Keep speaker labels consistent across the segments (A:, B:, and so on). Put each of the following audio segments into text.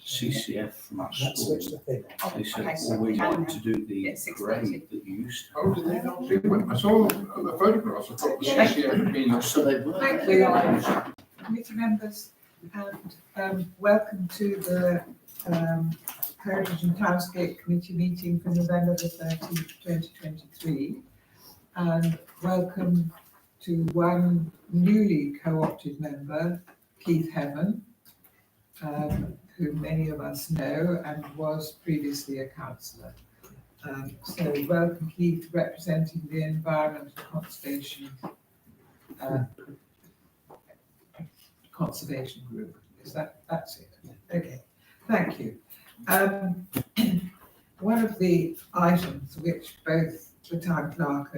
A: CCF from our
B: That
A: school.
B: switched the thing.
A: They said,
C: Okay, so
A: well, we'd
C: can
A: like to do the
C: get 6:30.
A: parade that you used to.
D: Oh, did they not do it? I saw the photographs. I thought the CCF being.
A: So they were.
E: Thank you, committee members, and welcome to the Heritage and Townscape Committee meeting for November the 13th, 2023. And welcome to one newly co-opted member, Keith Heaven, who many of us know and was previously a councillor. So welcome, Keith, representing the Environment and Conservation Group. That's it? Okay, thank you. One of the items which both the town clerk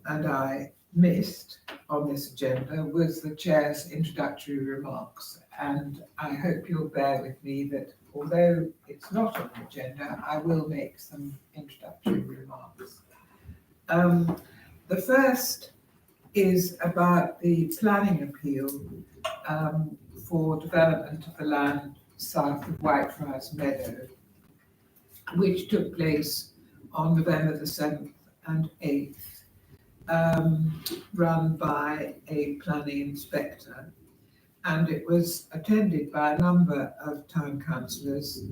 E: and I missed on this agenda was the chair's introductory remarks, and I hope you'll bear with me that although it's not on the agenda, I will make some introductory remarks. The first is about the planning appeal for development of the land south of Whitefriars Meadow, which took place on November the 7th and 8th, run by a planning inspector. And it was attended by a number of town councillors,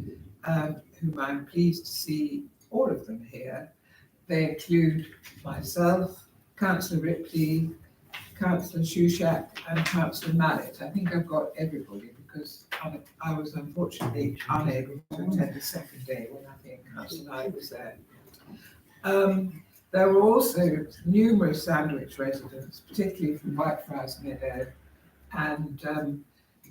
E: whom I'm pleased to see all of them here. They include myself, Councillor Ripley, Councillor Shushak and Councillor Mallet. I think I've got everybody because I was unfortunately unable to attend the second day when I think Councillor Knight was there. There were also numerous Sandwich residents, particularly from Whitefriars Meadow, and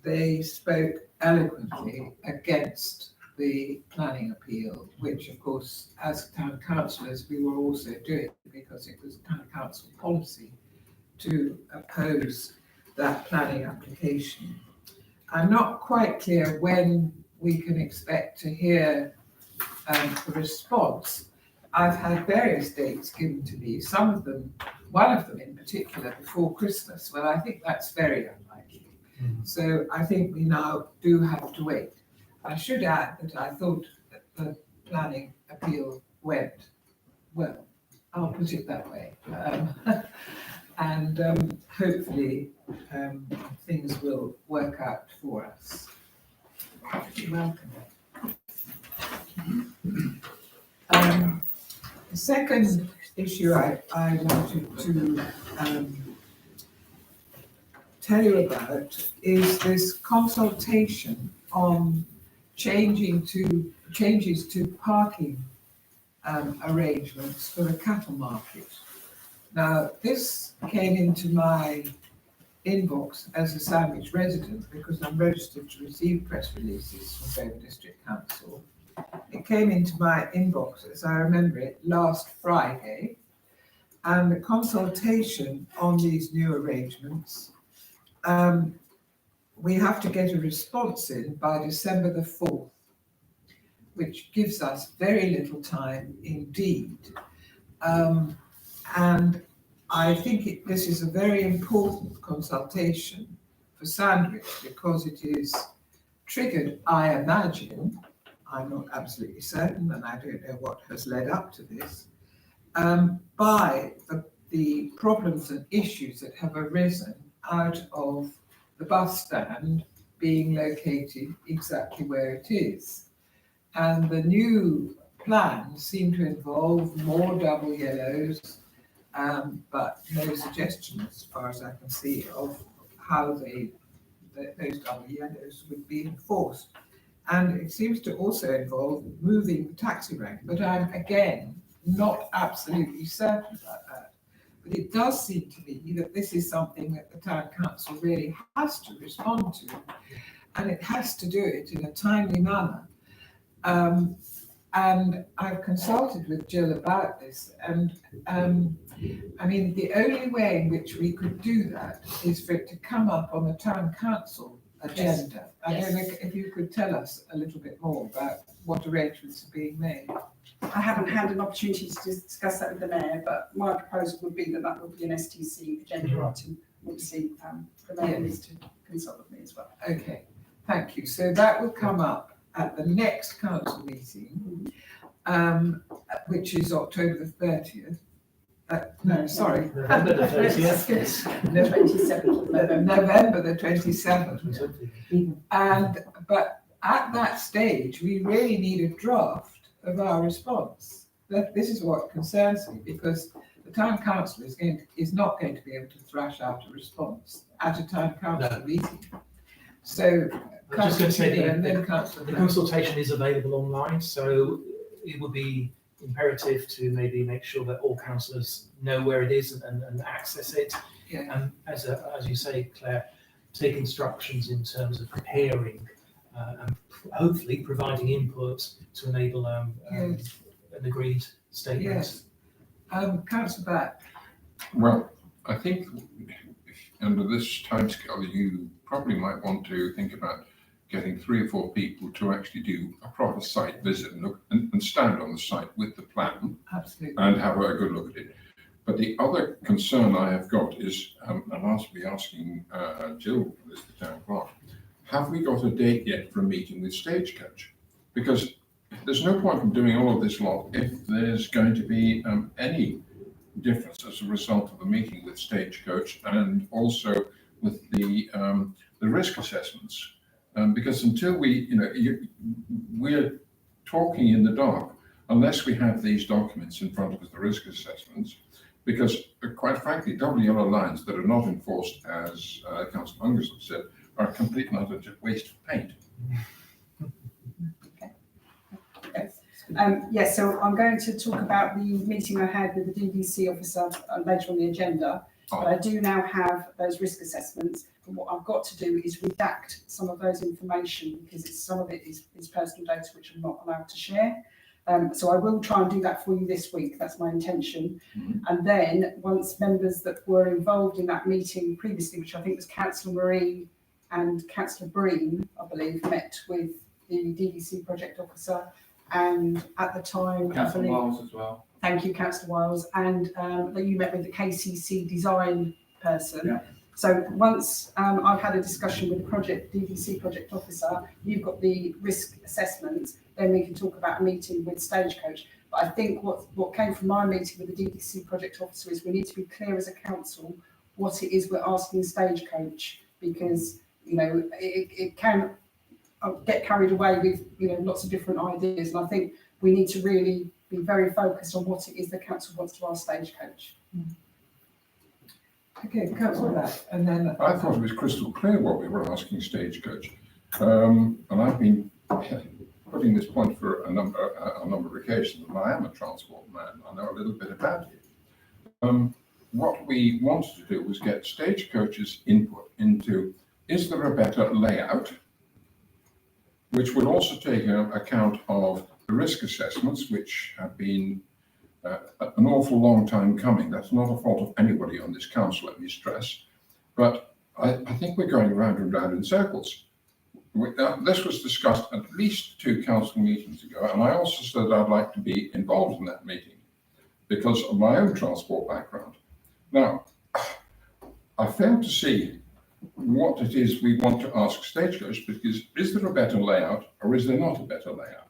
E: they spoke eloquently against the planning appeal, which of course, as town councillors, we were also doing because it was town council policy to oppose that planning application. I'm not quite clear when we can expect to hear the response. I've had various dates given to me, some of them, one of them in particular, before Christmas. Well, I think that's very unlikely. So I think we now do have to wait. I should add that I thought that the planning appeal went well. I'll put it that way. And hopefully things will work out for us. You're welcome. The second issue I wanted to tell you about is this consultation on changes to parking arrangements for the cattle market. Now, this came into my inbox as a Sandwich resident because I'm registered to receive press releases from Dover District Council. It came into my inbox, as I remember it, last Friday, and the consultation on these new arrangements, we have to get a response in by December the 4th, which gives us very little time indeed. And I think this is a very important consultation for Sandwich because it is triggered, I imagine, I'm not absolutely certain, and I don't know what has led up to this, by the problems and issues that have arisen out of the bus stand being located exactly where it is. And the new plans seem to involve more double yellows, but no suggestion, as far as I can see, of how those double yellows would be enforced. And it seems to also involve moving the taxi rank, but I'm again not absolutely certain about that. But it does seem to me that this is something that the town council really has to respond to, and it has to do it in a timely manner. And I've consulted with Jill about this, and I mean, the only way in which we could do that is for it to come up on the town council agenda. Yes. I don't know if you could tell us a little bit more about what arrangements are being made.
C: I haven't had an opportunity to discuss that with the mayor, but my proposal would be that would be an STC agenda item, obviously the mayor needs to consult with me as well.
E: Okay, thank you. So that will come up at the next council meeting, which is October the 30th. No, sorry.
B: November the 30th.
C: The 27th of November.
E: November the 27th. But at that stage, we really need a draft of our response. This is what concerns me, because the town council is not going to be able to thrash out a response at a town council meeting. So,
B: I'm just going to say
E: and then council.
B: the consultation is available online, so it would be imperative to maybe make sure that all councillors know where it is and access it.
E: Yeah.
B: And as you say, Claire, take instructions in terms of preparing and hopefully providing input to enable an agreed statement.
E: Yes. Councillor Batt.
D: Well, I think under this timescale, you probably might want to think about getting 3 or 4 people to actually do a proper site visit and look and stand on the site with the plan.
E: Absolutely.
D: And have a good look at it. But the other concern I have got is, and I'll be asking Jill, as the town clerk, have we got a date yet for a meeting with Stagecoach? Because there's no point in doing all of this lot if there's going to be any difference as a result of the meeting with Stagecoach and also with the risk assessments. Because until we're talking in the dark unless we have these documents in front of us, the risk assessments, because quite frankly, double yellow lines that are not enforced, as Councillor Mungerson said, are a complete and utter waste of paint.
C: Yes, so I'm going to talk about the meeting I had with the DVC officer later on the agenda. But I do now have those risk assessments, and what I've got to do is redact some of those information because some of it is personal data which I'm not allowed to share. So I will try and do that for you this week. That's my intention. Mm-hmm. And then once members that were involved in that meeting previously, which I think was Councillor Marie and Councillor Breen, I believe, met with the DVC project officer, and at the time,
A: Councillor Wiles as well.
C: Thank you, Councillor Wiles, and that you met with the KCC design person. Yeah. So once I've had a discussion with the DVC project officer, you've got the risk assessment, then we can talk about a meeting with Stagecoach. But I think what came from my meeting with the DVC project officer is we need to be clear as a council what it is we're asking Stagecoach, because it can get carried away with lots of different ideas, and I think we need to really be very focused on what it is the council wants to ask Stagecoach.
E: Okay, Councillor Batt, and then
D: I thought it was crystal clear what we were asking Stagecoach, and I've been putting this point for a number of occasions, and I am a transport man. I know a little bit about it. What we wanted to do was get Stagecoach's input into, is there a better layout, which would also take account of the risk assessments, which have been an awful long time coming. That's not a fault of anybody on this council, let me stress. But I think we're going round and round in circles. This was discussed at least 2 council meetings ago, and I also said I'd like to be involved in that meeting because of my own transport background. Now, I failed to see what it is we want to ask Stagecoach, because is there a better layout or is there not a better layout?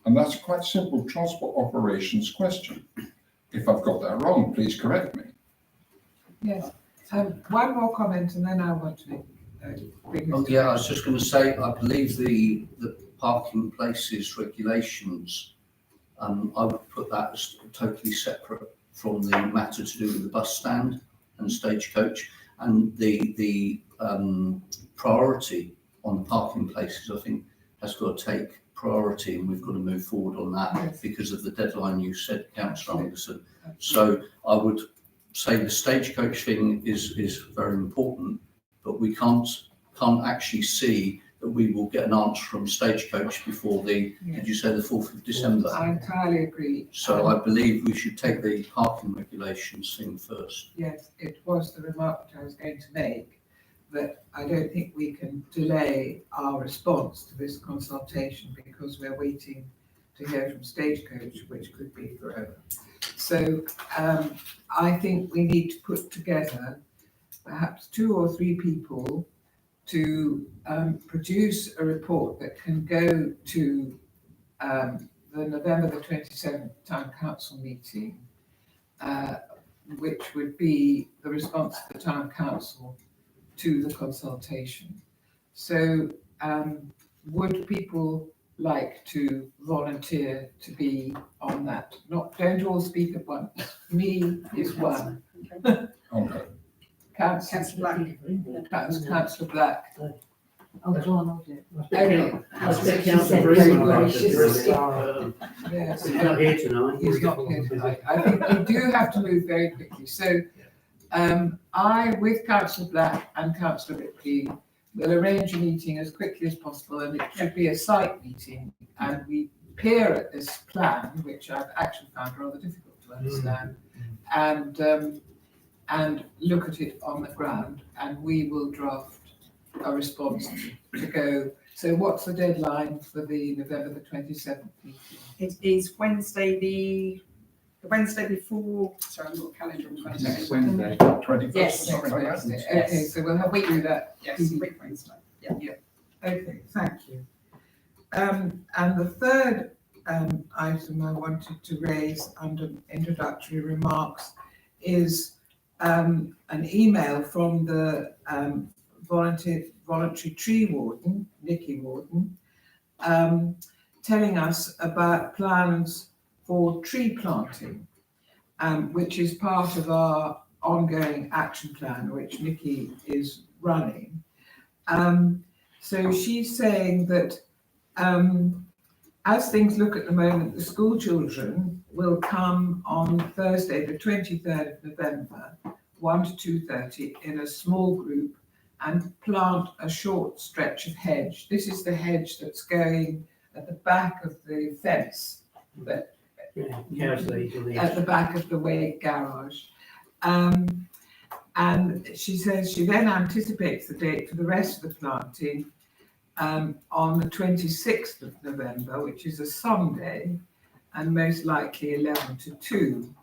D: And that's a quite simple transport operations question. If I've got that wrong, please correct me.
E: Yes. One more comment and then I want to bring this.
A: I was just going to say, I believe the parking places regulations, I would put that as totally separate from the matter to do with the bus stand and Stagecoach, and the priority on the parking places, I think, has got to take priority, and we've got to move forward on that because of the deadline you said, Councillor Anderson. So I would say the Stagecoach thing is very important, but we can't actually see that we will get an answer from Stagecoach before did you say the 4th of December?
E: I entirely agree.
A: So I believe we should take the parking regulations thing first.
E: Yes, it was the remark that I was going to make, that I don't think we can delay our response to this consultation because we're waiting to hear from Stagecoach, which could be forever. So I think we need to put together perhaps 2 or 3 people to produce a report that can go to the November the 27th Town Council meeting, which would be the response of the Town Council to the consultation. So would people like to volunteer to be on that? Don't all speak at once. Me is one.
C: Okay.
D: Okay.
E: Councillor Councillor Black.
F: Oh, go on, I'll do it.
E: Okay. Yes.
G: He's not here tonight.
E: He's not here tonight. I think we do have to move very quickly. So I, with Councillor Black and Councillor Ripley, will arrange a meeting as quickly as possible, and it should be a site meeting, and we peer at this plan, which I've actually found rather difficult to understand, and look at it on the ground, and we will draft a response to go. So what's the deadline for the November the 27th meeting?
C: It is Wednesday, the Wednesday before, sorry, I've got a calendar in front of me.
G: Next Wednesday.
D: 21st,
C: Yes,
D: something like that.
E: Wednesday.
C: Yes.
E: Okay, so we'll have to do that.
C: Yes, week Wednesday. Yeah.
E: Okay, thank you. And the third item I wanted to raise under introductory remarks is an email from the voluntary tree warden, Nikki Warden, telling us about plans for tree planting, which is part of our ongoing action plan, which Nikki is running. So she's saying that as things look at the moment, the school children will come on Thursday, the 23rd of November, 1 to 2:30 in a small group and plant a short stretch of hedge. This is the hedge that's going at the back of the fence, that at the back of the Wake garage. And she says she then anticipates the date for the rest of the planting on the 26th of November, which is a Sunday, and most likely 11 to 2.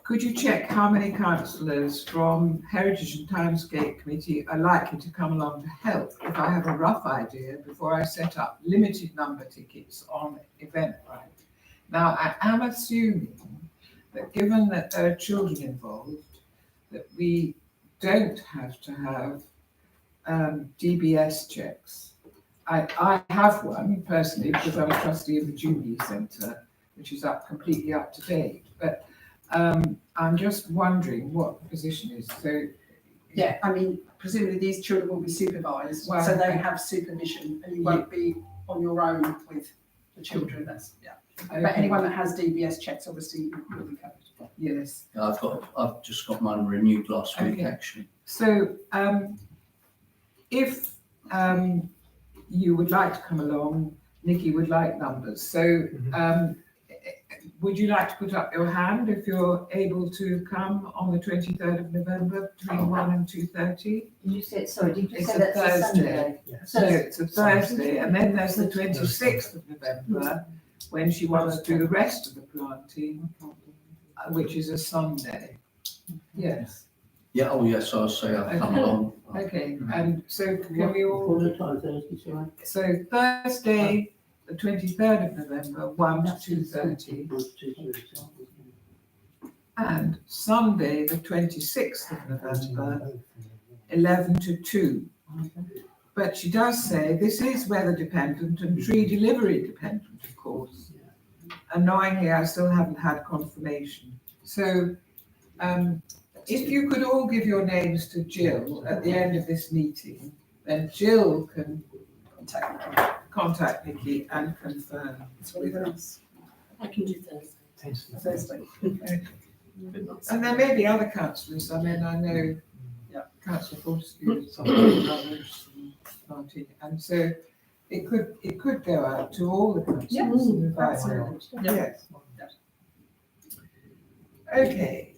E: Could you check how many councillors from Heritage and Townscape Committee are likely to come along to help, if I have a rough idea, before I set up limited number tickets on Eventbrite? Now, I am assuming that given that there are children involved, that we don't have to have DBS checks. I have one personally because I'm a trustee of the Jubilee Centre, which is completely up to date. But I'm just wondering what the position is. So
C: Yeah, I mean, presumably these children will be supervised,
E: Well,
C: so they have supervision, and you won't be on your own with the children. That's But anyone that has DBS checks, obviously, will be covered.
E: Yes.
A: I've just got mine renewed last week,
E: Okay.
A: actually.
E: So if you would like to come along, Nikki would like numbers. So would you like to put up your hand if you're able to come on the 23rd of November between 1 and 2:30?
F: Did you say, sorry, did you
E: It's
F: say
E: a
F: that's a
E: Thursday.
F: Sunday?
E: So it's a Thursday, and then there's the 26th of November, when she wants to do the rest of the planting, which is a Sunday. Yes,
A: Yeah, oh yes, I'll say I'll come
E: Okay.
A: along.
E: okay, and so can we all,
G: What the time Thursday, sorry?
E: so Thursday, the 23rd of November, 1 to 2:30, and Sunday, the 26th of November, 11 to 2. But she does say this is weather dependent and tree delivery dependent, of course. Annoyingly, I still haven't had confirmation. So if you could all give your names to Jill at the end of this meeting, then Jill can contact Nikki and confirm.
C: That's what everyone else.
F: I can do Thursday.
C: Thursday.
E: And there may be other councillors. I mean, I know Councillor Fortescue is something rather interested in planting, and so it could go out to all the councillors. and invite them. Yes. Okay.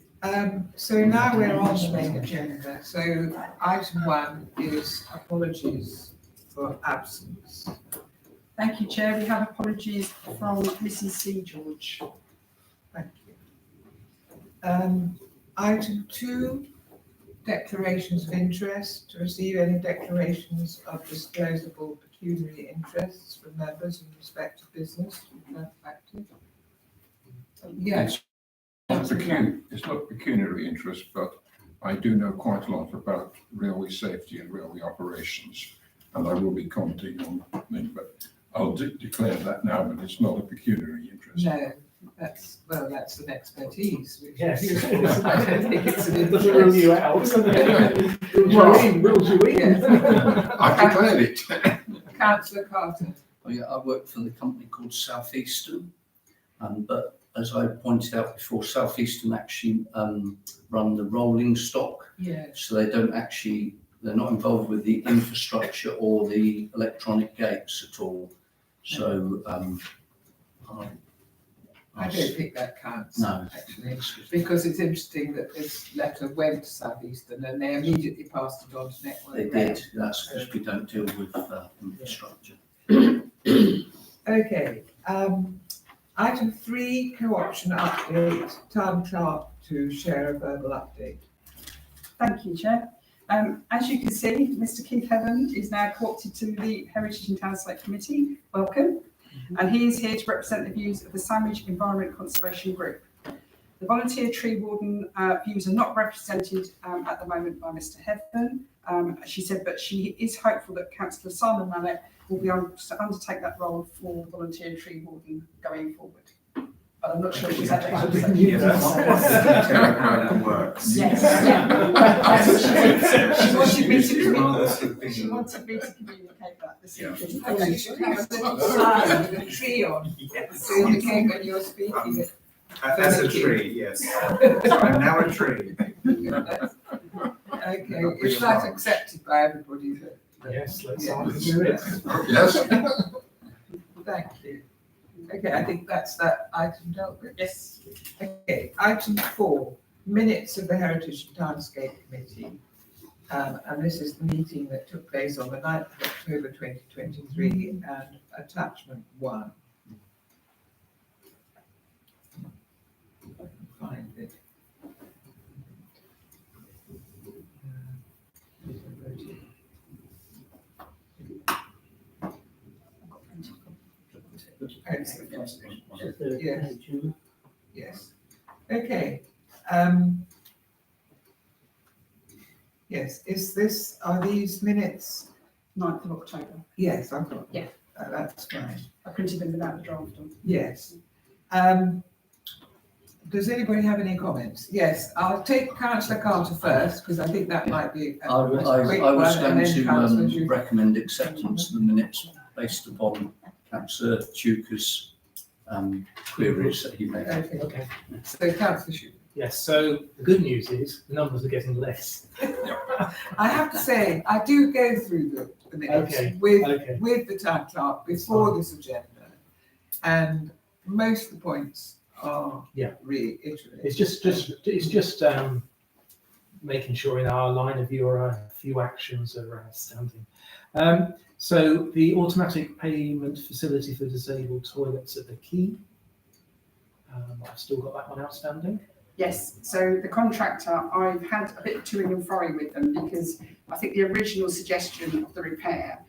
E: So now we're on the main agenda. So item 1 is apologies for absence.
C: Thank you, Chair. We have apologies from Mrs. C. George.
E: Thank you. Item 2, declarations of interest. To receive any declarations of disclosable pecuniary interests from members in respect of business. Active. Yes.
D: It's not pecuniary interest, but I do know quite a lot about railway safety and railway operations, and I will be commenting on them, but I'll declare that now, but it's not a pecuniary interest.
E: No, that's an expertise. Which
B: Yes.
E: I don't think it's an
B: Doesn't rule
E: interest.
B: you out. Rules you in.
E: Yes.
D: I've declared it.
E: Councillor Carter.
A: Oh, yeah, I work for the company called Southeastern, but as I pointed out before, Southeastern actually run the rolling stock,
E: Yes.
A: so they're not involved with the infrastructure or the electronic gates at all. So
E: I don't think that counts.
A: No.
E: Actually, because it's interesting that this letter went to Southeastern and they immediately passed it on to Network
A: They
E: Rail.
A: did, that's because we don't deal with infrastructure.
E: Okay, item 3, co-option update, town clerk to share a verbal update.
C: Thank you, Chair. As you can see, Mr. Keith Heaven is now co-opted to the Heritage and Townscape Committee. Welcome. And he is here to represent the views of the Sandwich Environment Conservation Group. The volunteer tree warden views are not represented at the moment by Mr. Heaven. She said, but she is hopeful that Councillor Simon Mallet will be able to undertake that role for volunteer tree warden going forward. But I'm not sure she's had that conversation.
H: How that works.
C: Yes, yeah. That's what she wanted me to communicate that this evening.
E: Okay, you should have a little sign with a tree on. So you indicate when you're speaking.
H: As a tree, yes. So I'm now a tree.
E: Okay, is that accepted by everybody?
B: Yes, let's
E: Yeah.
B: on to it.
D: Yes.
E: Thank you. Okay, I think that's that item dealt with.
C: Yes.
E: Okay, item 4, minutes of the Heritage and Townscape Committee. And this is the meeting that took place on the 9th of October 2023 and attachment 1. If I can find it. Okay. Yes. Yes. Okay. Yes, are these minutes?
C: 9th of October.
E: Yes, I've got them.
C: Yeah.
E: That's fine.
C: I printed them without the draft on.
E: Yes. Does anybody have any comments? Yes, I'll take Councillor Carter first, because I think that might be a
A: I was
E: quick
A: going
E: one, and then Councillor
A: to recommend acceptance of the minutes based upon Councillor Tuker's queries that he made.
E: Okay,
B: Okay.
E: so Councillor Shute.
B: Yes, so the good news is the numbers are getting less.
E: I have to say, I do go through the minutes
B: Okay,
E: with
B: okay.
E: the town clerk before this agenda, and most of the points are reiterated.
B: It's just making sure in our line of view a few actions are outstanding. So the automatic payment facility for disabled toilets at the quay. I've still got that one outstanding.
C: Yes, so the contractor, I've had a bit of toing and froing with them because I think the original suggestion of the repair,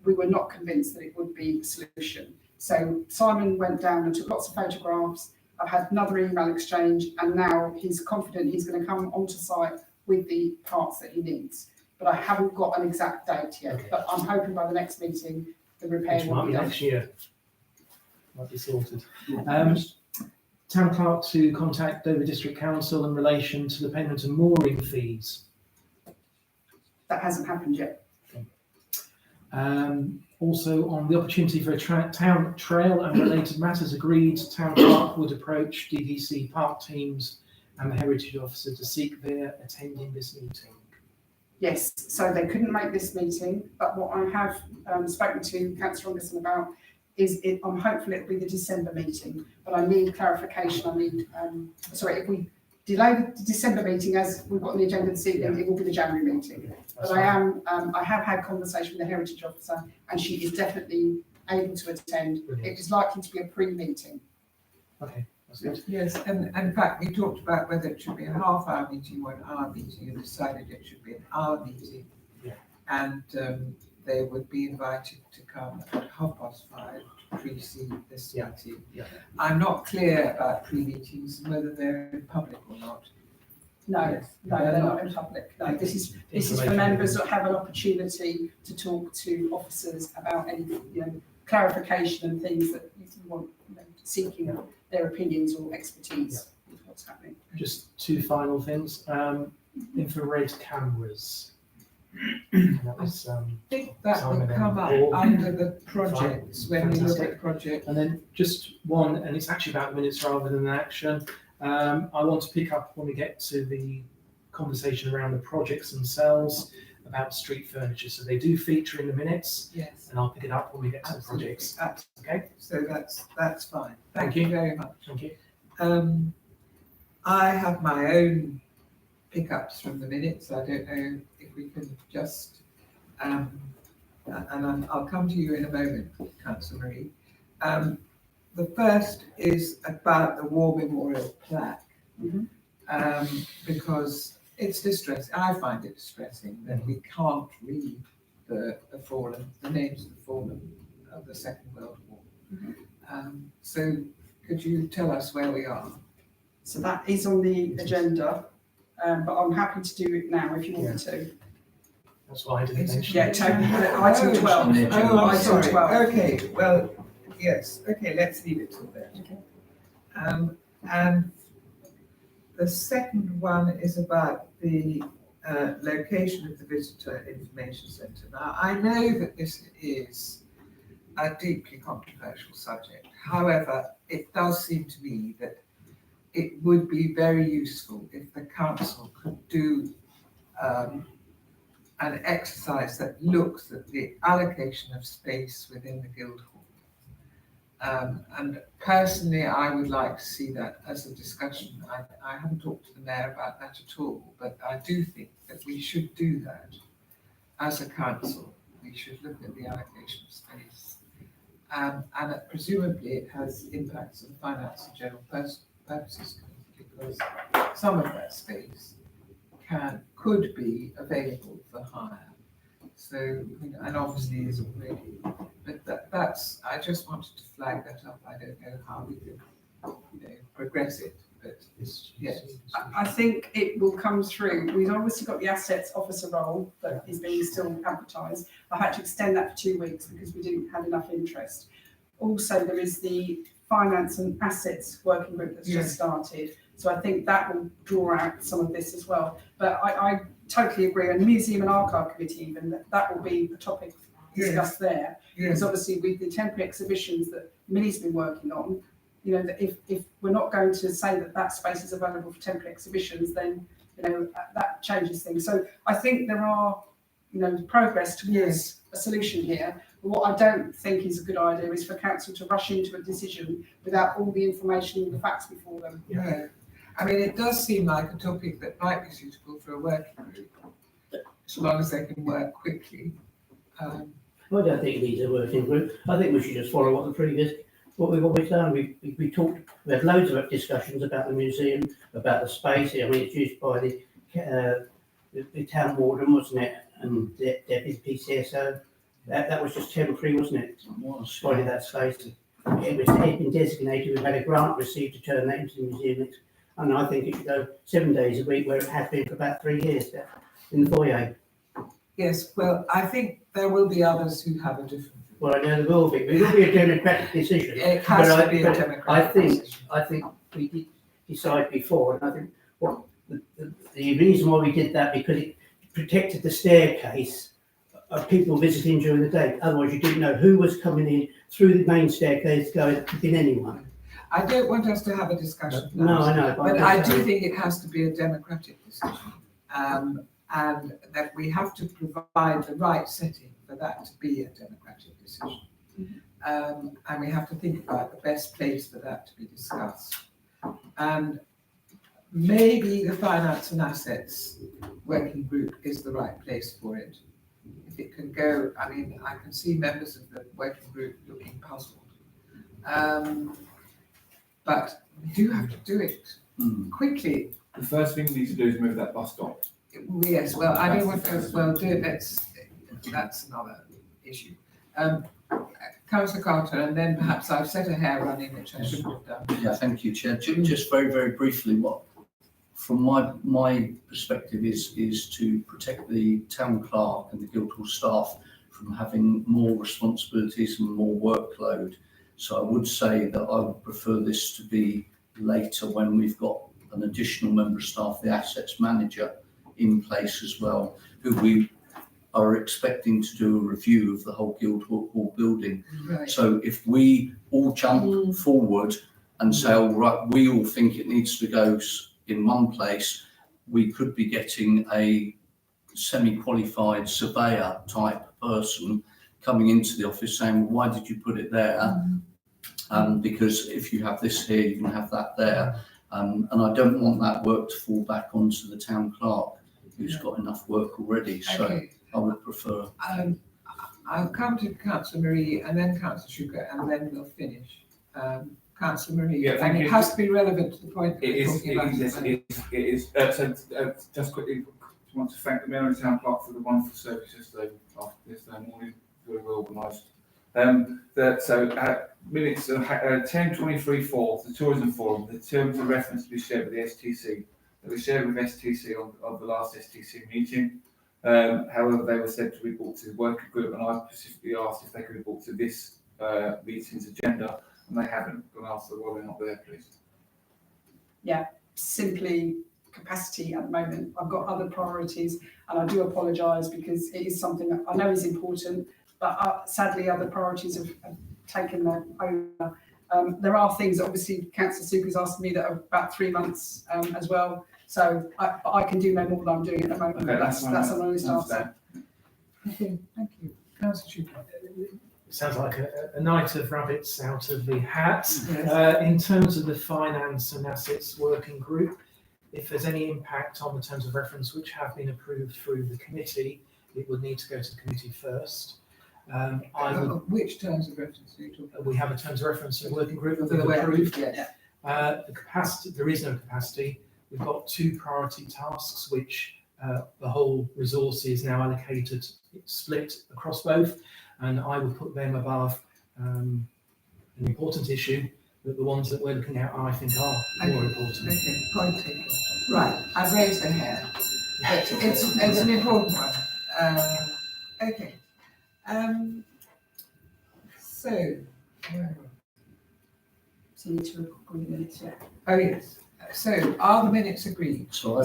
C: we were not convinced that it would be a solution. So Simon went down and took lots of photographs. I've had another email exchange, and now he's confident he's going to come onto site with the parts that he needs. But I haven't got an exact date yet,
B: Okay.
C: but I'm hoping by the next meeting, the repair
B: Which
C: will
B: might
C: be
B: be
C: done.
B: next year. Might be sorted. Town clerk to contact Dover District Council in relation to the payment of mooring fees.
C: That hasn't happened yet.
B: Also on the opportunity for a town trail and related matters agreed, town clerk would approach DDC park teams and the heritage officer to seek their attending this meeting.
C: Yes, so they couldn't make this meeting, but what I have spoken to Councillor Anderson about is I'm hopeful it'll be the December meeting, but I need clarification. I need, if we delay the December meeting as we've got on the agenda this evening, it will be the January meeting.
B: That's
C: But
B: fine.
C: I have had conversation with the heritage officer and she is definitely able to attend.
B: Brilliant.
C: It is likely to be a pre-meeting.
B: Okay, That's good.
E: Yes, and in fact, we talked about whether it should be a half-hour meeting or an hour meeting, and decided it should be an hour meeting.
B: Yeah.
E: And they would be invited to come at 5:30 to precede this
B: Yeah.
E: meeting.
B: Yeah.
E: I'm not clear about pre-meetings and whether they're in public or not.
C: No,
E: Yes.
C: no, they're not in public. No, this is for
B: Information.
C: members that have an opportunity to talk to officers about any, clarification and things that you want, seeking their opinions or expertise with what's happening.
B: Just two final things. Infrared cameras. That was,
E: I think that
B: Simon
E: would come up
B: and Paul.
E: under the projects when we look
B: Fantastic.
E: at projects.
B: and then just one, and it's actually about minutes rather than an action. I want to pick up when we get to the conversation around the projects themselves about street furniture. So they do feature in the minutes,
E: Yes.
B: and I'll pick it up when we get to the
E: Absolutely,
B: projects.
E: absolutely.
B: Okay,
E: So that's fine.
B: Thank
E: Thank you
B: you.
E: very much.
B: thank you.
E: I have my own pickups from the minutes. I don't know if we can just, and I'll come to you in a moment, Councillor Marie. The first is about the War Memorial plaque,
C: Mhm.
E: because it's distressing. I find it distressing that we can't read the names of the fallen of the Second World War. So could you tell us where we are?
C: So that is on the agenda, but I'm happy to do it now if you want me to.
B: That's why I didn't mention
C: Yeah,
B: it.
C: totally. Item 12.
A: on the agenda.
E: Oh, I'm
C: Item
E: sorry.
C: 12.
E: Okay, well, yes, okay, let's leave it till then.
C: Okay.
E: And the second one is about the location of the Visitor Information Centre. Now, I know that this is a deeply controversial subject. However, it does seem to me that it would be very useful if the council could do an exercise that looks at the allocation of space within the Guildhall. And personally, I would like to see that as a discussion. I haven't talked to the mayor about that at all, but I do think that we should do that as a council. We should look at the allocation of space. And presumably it has impacts on the Finance and General Purposes Committee, because some of that space could be available for hire. So, and obviously is already, but that's, I just wanted to flag that up. I don't know how we can, progress it, but yes.
C: I think it will come through. We've obviously got the assets officer role that is being still advertised. I had to extend that for 2 weeks because we didn't have enough interest. Also, there is the finance and assets working group that's just started. So I think that will draw out some of this as well. But I totally agree. And the Museum and Archive Committee, even that will be a topic discussed there. Because obviously with the temporary exhibitions that Millie's been working on, that if we're not going to say that space is available for temporary exhibitions, then that changes things. So I think there are progress towards a solution here. But what I don't think is a good idea is for council to rush into a decision without all the information and the facts before them.
E: No. I mean, it does seem like a topic that might be suitable for a working group, as long as they can work quickly.
G: I don't think it needs a working group. I think we should just follow what we've always done. We talked, we had loads of discussions about the museum, about the space. I mean, it's used by the town warden, wasn't it? And the deputy PCSO. That was just temporary, wasn't it? Spotted that space. It had been designated. We've had a grant received to turn that into the museum. And I think it should go 7 days a week, where it has been for about 3 years in the foyer.
E: Yes, well, I think there will be others who have a different view.
G: Well, I know there will be, but it will be a democratic decision.
E: It has
G: But
E: to be a democratic decision.
G: I think we did decide before, and I think what the reason why we did that, because it protected the staircase of people visiting during the day. Otherwise, you didn't know who was coming in through the main staircase, going. It could be anyone.
E: I don't want us to have a discussion now.
G: No, I know.
E: But I do think it has to be a democratic decision, and that we have to provide the right setting for that to be a democratic decision. And we have to think about the best place for that to be discussed. And maybe the Finance and Assets Working Group is the right place for it. If it can go, I mean, I can see members of the working group looking puzzled. but we do have to do it quickly.
I: The first thing we need to do is move that bus stop.
E: Yes, well, I don't want to, well, do it, that's another issue. Councillor Carter, and then perhaps I've set a hair running, which I shouldn't have done.
A: Yeah, thank you, Chair. Just very, very briefly, what, from my perspective is to protect the town clerk and the Guildhall staff from having more responsibilities and more workload. So I would say that I would prefer this to be later when we've got an additional member of staff, the assets manager, in place as well, who we are expecting to do a review of the whole Guildhall building.
E: Right.
A: So if we all jump forward and say, all right, we all think it needs to go in one place, we could be getting a semi-qualified surveyor type person coming into the office saying, well, why did you put it there? Because if you have this here, you can have that there. And I don't want that work to fall back onto the town clerk, who's got enough work already. So
E: Okay.
A: I would prefer.
E: I'll come to Councillor Marie and then Councillor Sugar and then we'll finish. Councillor Marie,
I: Yeah, thank
E: and it
I: you.
E: has to be relevant to the point that
I: It
E: we're
I: is,
E: talking about.
I: it is. So just quickly, I want to thank the Mayor and Town Clerk for the wonderful service yesterday morning, very well organised. Minutes 10:23:4, the Tourism Forum, the terms of reference to be shared with the STC. They were shared with STC on the last STC meeting. However, they were said to be brought to the working group, and I specifically asked if they could be brought to this meeting's agenda, and they haven't. I'm going to ask them why they're not there, please.
C: Simply capacity at the moment. I've got other priorities, and I do apologise because it is something that I know is important, but sadly other priorities have taken that over. There are things that obviously Councillor Suker's asked me that are about 3 months as well. So I can do no more than I'm doing at the moment.
I: Okay,
C: That's an honest answer.
E: Okay, thank you. Councillor Sugar.
B: Sounds like a night of rabbits out of the hat.
E: Yes.
B: In terms of the finance and assets working group, if there's any impact on the terms of reference which have been approved through the committee, it would need to go to the committee first.
E: Which terms of reference are you talking about?
B: We have a terms of reference in the working group that
E: For the
B: we've
E: way-
B: approved.
E: Yes.
B: The capacity, there is no capacity. We've got 2 priority tasks, which the whole resource is now allocated, it's split across both, and I would put them above an important issue, that the ones that we're looking at, I think, are more important.
E: Okay, point taken. Right, I've raised a hair. It's an important one. Okay. So, where are we?
C: So you need to record the minutes, yeah.
E: Oh, yes. So are the minutes agreed?
A: So I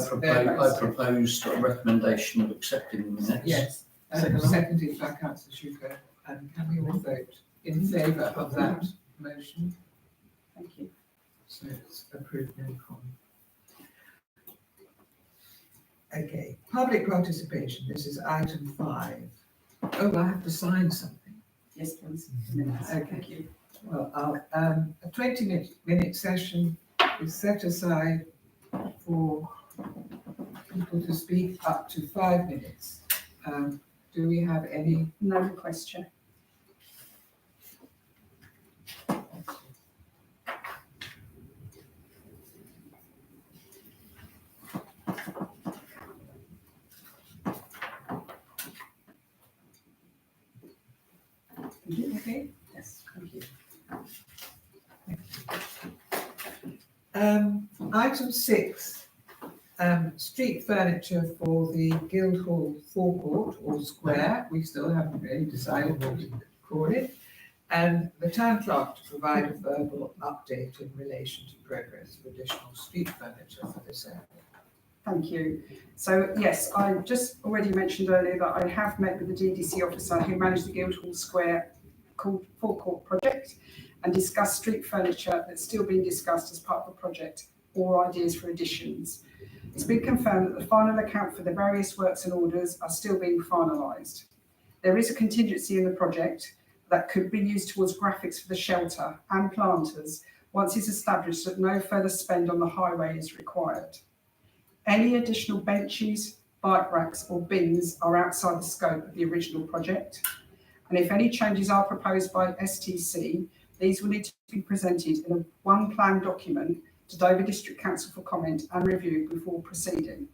A: proposed a recommendation of accepting the minutes.
E: Yes. Seconded by Councillor Schuker. And can we all vote in favour of that motion?
C: Thank you.
E: So it's approved, no comment. Okay, public participation. This is item 5. Oh, I have to sign something.
C: Yes, please. Minutes.
E: Okay.
C: Thank you.
E: Well, a 20-minute session is set aside for people to speak up to 5 minutes. Do we have any?
C: No request, Chair.
E: Okay.
C: Yes, thank you.
E: Item 6, street furniture for the Guildhall forecourt or square. We still haven't really decided what to call it. And the town clerk to provide a verbal update in relation to progress of additional street furniture for this area.
C: Thank you. So yes, I just already mentioned earlier that I have met with the DDC officer who managed the Guildhall Square forecourt project and discussed street furniture that's still being discussed as part of the project or ideas for additions. It's been confirmed that the final account for the various works and orders are still being finalised. There is a contingency in the project that could be used towards graphics for the shelter and planters once it's established that no further spend on the highway is required. Any additional benches, bike racks or bins are outside the scope of the original project. And if any changes are proposed by STC, These will need to be presented in a one plan document to Dover District Council for comment and review before proceeding.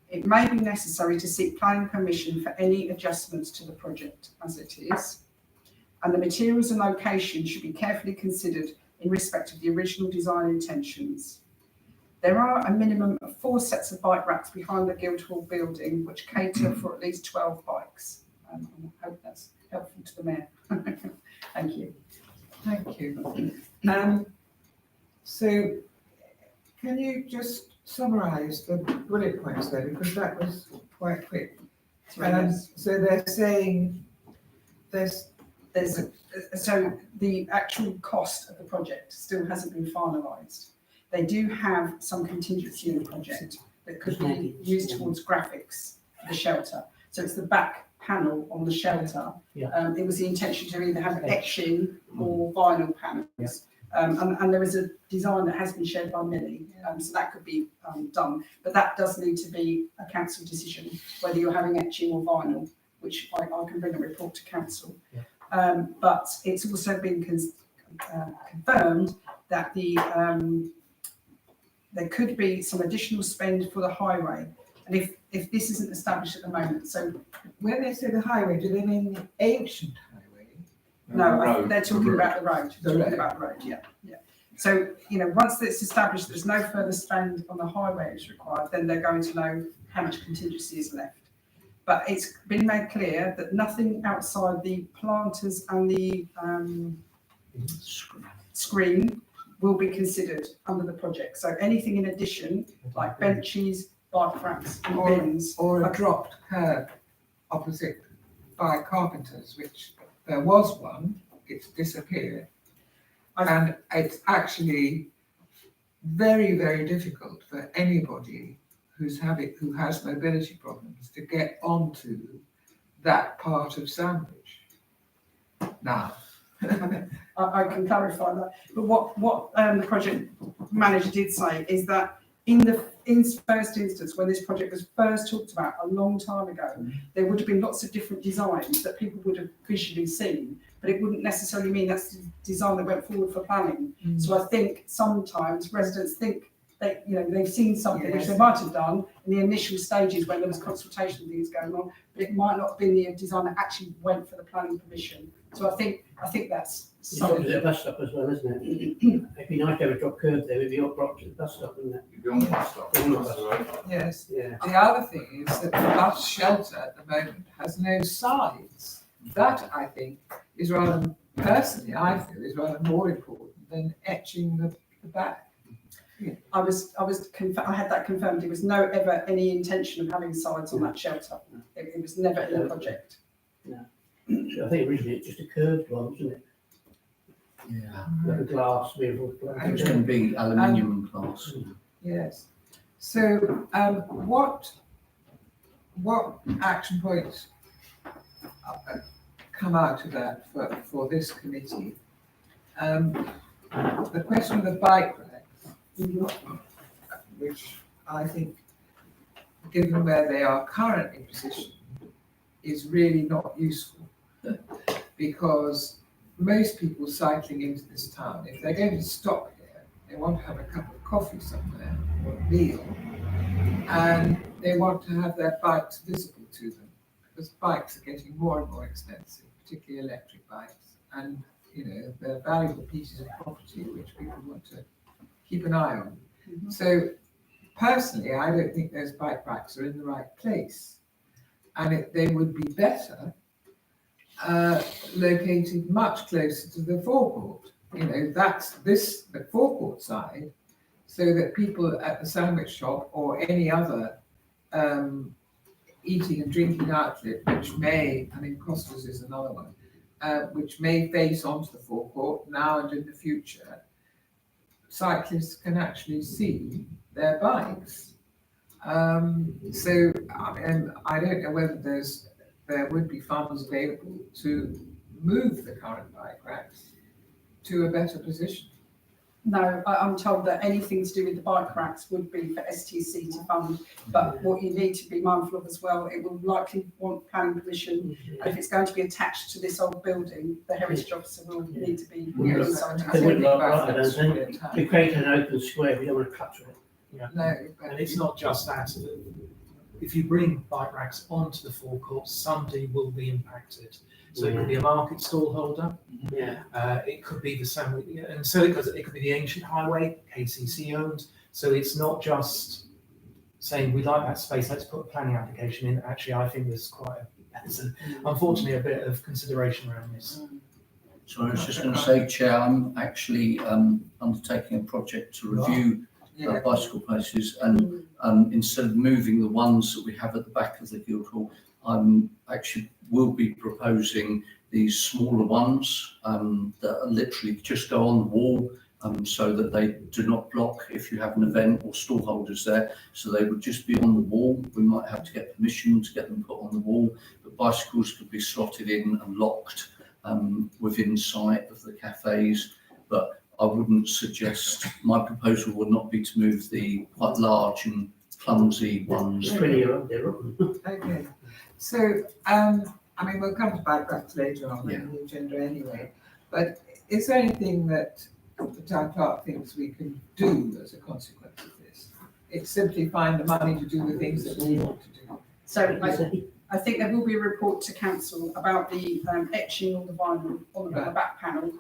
C: It may be necessary to seek planning permission for any adjustments to the project as it is, and the materials and location should be carefully considered in respect of the original design intentions. There are a minimum of 4 sets of bike racks behind the Guildhall building which cater for at least 12 bikes. I hope that's helpful to the Mayor. Thank you.
E: Thank you. So can you just summarise the bullet points there, because that was quite quick. So they're saying
C: So the actual cost of the project still hasn't been finalised. They do have some contingency in the project that could be used towards graphics for the shelter. So it's the back panel on the shelter.
G: Yeah.
C: It was the intention to either have etching or vinyl panels. And there is a design that has been shared by Millie, so that could be done. But that does need to be a council decision, whether you're having etching or vinyl, which I can bring a report to council.
G: Yeah.
C: But it's also been confirmed that there could be some additional spend for the highway. And if this isn't established at the moment, so
E: when they say the highway, do they mean the ancient highway?
C: no, they're talking about the road.
E: The
C: Talking
E: road.
C: about the road, yeah. So, once it's established there's no further spend on the highway is required, then they're going to know how much contingency is left. But it's been made clear that nothing outside the planters and the screen will be considered under the project. So anything in addition, like benches, bike racks and bins.
E: Or a dropped curb opposite by Carpenters, which there was one, it's disappeared. And it's actually very, very difficult for anybody who has mobility problems to get onto that part of Sandwich. Now,
C: I can clarify that. But what the project manager did say is that in first instance, when this project was first talked about a long time ago, there would have been lots of different designs that people would have visually seen, but it wouldn't necessarily mean that's the design that went forward for planning. So I think sometimes residents think that they've seen something which they might have done in the initial stages when there was consultation and things going on, but it might not have been the design that actually went for the planning permission. So I think that's
G: It's
C: something.
G: opposite a bus stop as well, isn't it? It'd be nice to have a drop curb there, it'd be opposite the bus stop, wouldn't it?
I: You'd be on the bus stop.
G: On the bus
E: yes.
G: Yeah.
E: The other thing is that the bus shelter at the moment has no sides. That, I think, is rather, personally, I feel, is rather more important than etching the back.
C: I had that confirmed. There was no ever any intention of having sides on that shelter. It was never in the project.
G: So I think originally it's just a curved one, wasn't it?
A: Yeah.
G: Like a glass with
A: It's going to be aluminium glass.
E: Yes. So, what action points come out of that for this committee? The question of the bike racks, which I think, given where they are currently positioned, is really not useful, because most people cycling into this town, if they're going to stop here, they want to have a cup of coffee somewhere or a meal, and they want to have their bikes visible to them, because bikes are getting more and more expensive, particularly electric bikes, and they're valuable pieces of property which people want to keep an eye on. So personally, I don't think those bike racks are in the right place, and they would be better located much closer to the forecourt. That's the forecourt side, so that people at the sandwich shop or any other eating and drinking outlet, which Costa's is another one, which may face onto the forecourt now and in the future, cyclists can actually see their bikes. So I don't know whether there would be funds available to move the current bike racks to a better position.
C: No, I'm told that anything to do with the bike racks would be for STC to fund, but what you need to be mindful of as well, it will likely want planning permission. And if it's going to be attached to this old building, the heritage officer will need to be.
G: Well, look, They wouldn't like that, I don't think. We create an open square, we don't want to clutter it.
E: No,
B: And it's not just that. If you bring bike racks onto the forecourt, somebody will be impacted. So it could be a market stall holder.
G: Yeah.
B: It could be the same, and so it could be the ancient highway, KCC owned. So it's not just saying we'd like that space, let's put a planning application in. Actually, I think there's unfortunately a bit of consideration around this.
A: So I was just going to say, Chair, I'm actually undertaking a project to review bicycle places, and instead of moving the ones that we have at the back of the Guildhall, actually will be proposing these smaller ones that literally just go on the wall, so that they do not block if you have an event or stall holders there. So they would just be on the wall. We might have to get permission to get them put on the wall, but bicycles could be slotted in and locked within sight of the cafes. But I wouldn't suggest, my proposal would not be to move the quite large and clumsy ones.
E: Okay, so, I mean, we'll come to bike racks later on in the agenda anyway, but is there anything that the town clerk thinks we can do as a consequence of this? It's simply find the money to do the things that we want to do.
C: So I think there will be a report to council about the etching on the vinyl on the back panel.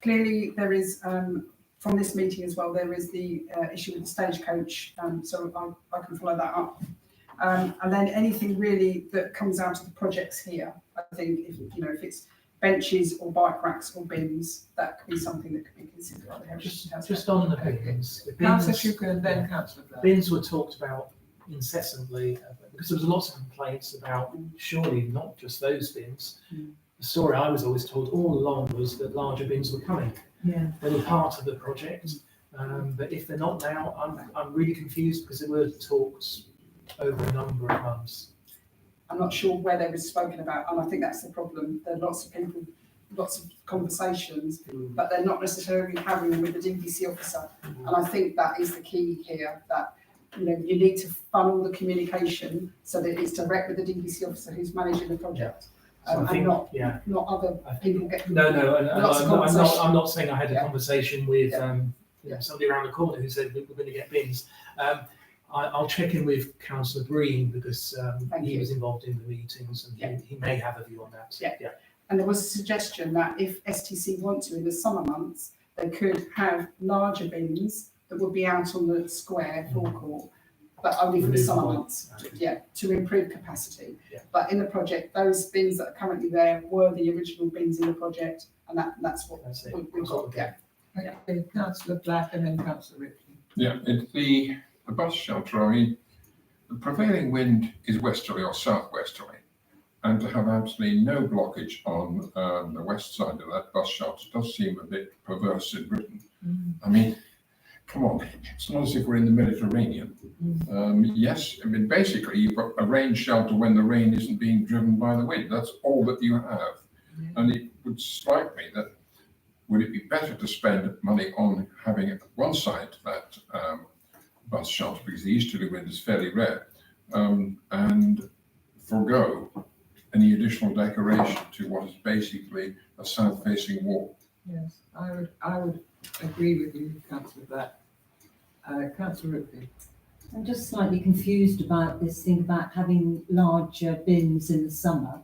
C: Clearly, there is, from this meeting as well, there is the issue with the stagecoach, so I can follow that up. And then anything really that comes out of the projects here, I think if it's benches or bike racks or bins, that could be something that could be considered by the Heritage Council.
B: Just on the bins.
E: Councillor Shuker and then Councillor Black.
B: Bins were talked about incessantly because there was lots of complaints about surely not just those bins. The story I was always told all along was that larger bins were coming.
F: Yeah.
B: They were part of the project, but if they're not now, I'm really confused because there were talks over a number of months.
C: I'm not sure where they were spoken about, and I think that's the problem. There are lots of people, lots of conversations, but they're not necessarily having them with the DPC officer. And I think that is the key here, that you need to funnel the communication so that it's direct with the DPC officer who's managing the project. And not other people get.
B: No, and I'm not saying I had a conversation with somebody around the corner who said we're going to get bins. I'll check in with Councillor Green because he was involved in the meetings and he may have a view on that.
C: Yeah. And there was a suggestion that if STC want to in the summer months, they could have larger bins that would be out on the square forecourt, but only for the summer months. To improve capacity. But in the project, those bins that are currently there were the original bins in the project, and that's what we've got.
E: Okay, Councillor Black and then Councillor Ripley.
D: Yeah, it's the bus shelter. I mean, the prevailing wind is westerly or southwesterly, and to have absolutely no blockage on the west side of that bus shelter does seem a bit perverse in Britain. I mean, come on, it's not as if we're in the Mediterranean. Yes, I mean, basically you've got a rain shelter when the rain isn't being driven by the wind. That's all that you have. And it would strike me that would it be better to spend money on having one side to that bus shelter, because the easterly wind is fairly rare, and forego any additional decoration to what is basically a south-facing wall.
E: Yes, I would agree with you, Councillor Black. Councillor Ripley.
F: I'm just slightly confused about this thing about having larger bins in the summer.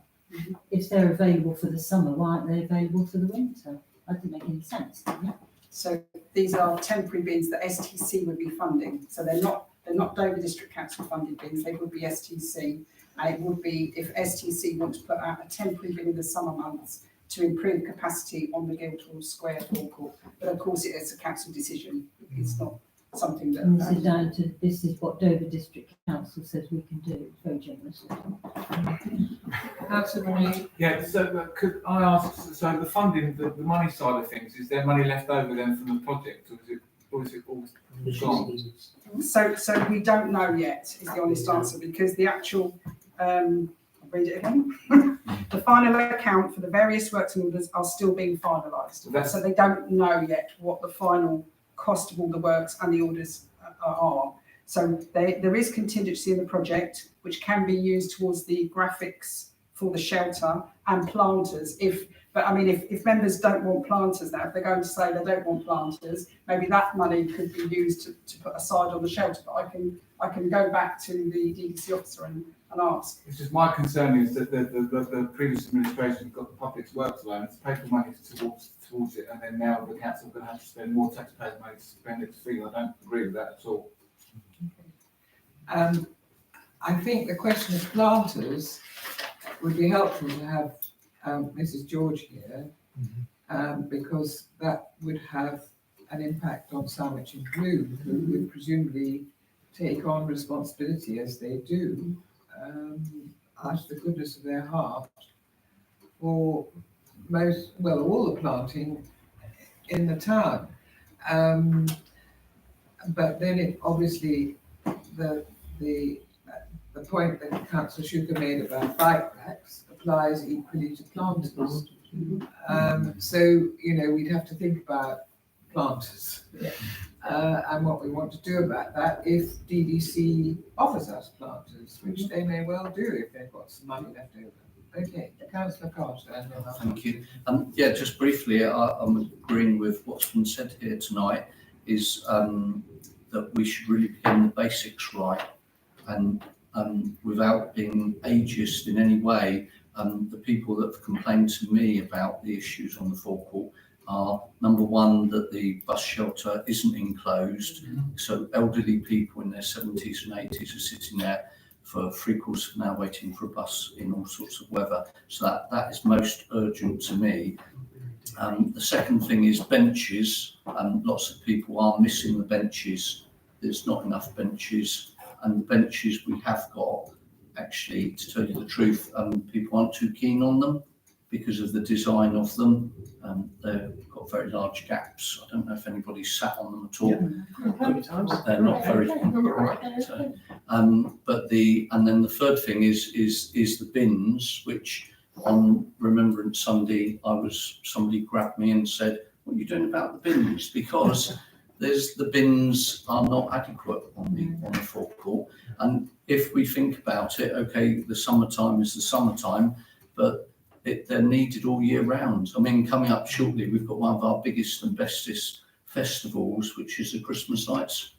F: If they're available for the summer, why aren't they available for the winter? That didn't make any sense.
C: So these are temporary bins that STC would be funding. So they're not Dover District Council funded bins. They would be STC, and it would be if STC want to put out a temporary bin in the summer months to improve capacity on the Guildhall Square forecourt. But of course, it is a council decision. It's not something that.
F: And this is down to this is what Dover District Council says we can do. It's very generous.
I: Yeah, so could I ask, so the funding, the money side of things, is there money left over then from the project, or is it all gone?
C: So we don't know yet, is the honest answer, because the actual, I'll read it again. The final account for the various works and orders are still being finalised.
I: That's-
C: So they don't know yet what the final cost of all the works and the orders are. So there is contingency in the project, which can be used towards the graphics for the shelter and planters. But I mean, if members don't want planters now, if they're going to say they don't want planters, maybe that money could be used to put aside on the shelter. But I can go back to the DDC officer and ask.
I: It's just my concern is that the previous administration got the public works loan, it's paid for money towards it, and then now the council are going to have to spend more taxpayers' money to spend it to feel. I don't agree with that at all.
E: I think the question of planters would be helpful to have Mrs. George here, because that would have an impact on Sandwich and Bloom, who would presumably take on responsibility as they do, out of the goodness of their heart, for all the planting in the town. But then it obviously, the point that Councillor Shuker made about bike racks applies equally to planters. So, you know, we'd have to think about planters and what we want to do about that if DDC offers us planters, which they may well do if they've got some money left over. Okay, Councillor Carter. And then
A: Thank you. Yeah, just briefly, I'm agreeing with what's been said here tonight, is that we should really be getting the basics right, and without being ageist in any way. The people that have complained to me about the issues on the forecourt are, number one, that the bus shelter isn't enclosed, so elderly people in their 70s and 80s are sitting there for 3/4 of an hour waiting for a bus in all sorts of weather. So that is most urgent to me. The second thing is benches. Lots of people are missing the benches. There's not enough benches, and the benches we have got, actually, to tell you the truth, people aren't too keen on them because of the design of them. They've got very large gaps. I don't know if anybody's sat on them at all. They're not very. So, and then the third thing is the bins, which on Remembrance Sunday, somebody grabbed me and said, "What are you doing about the bins?" Because the bins are not adequate on the forecourt. And if we think about it, okay, the summertime is the summertime, but they're needed all year round. I mean, coming up shortly, we've got one of our biggest and bestest festivals, which is the Christmas lights.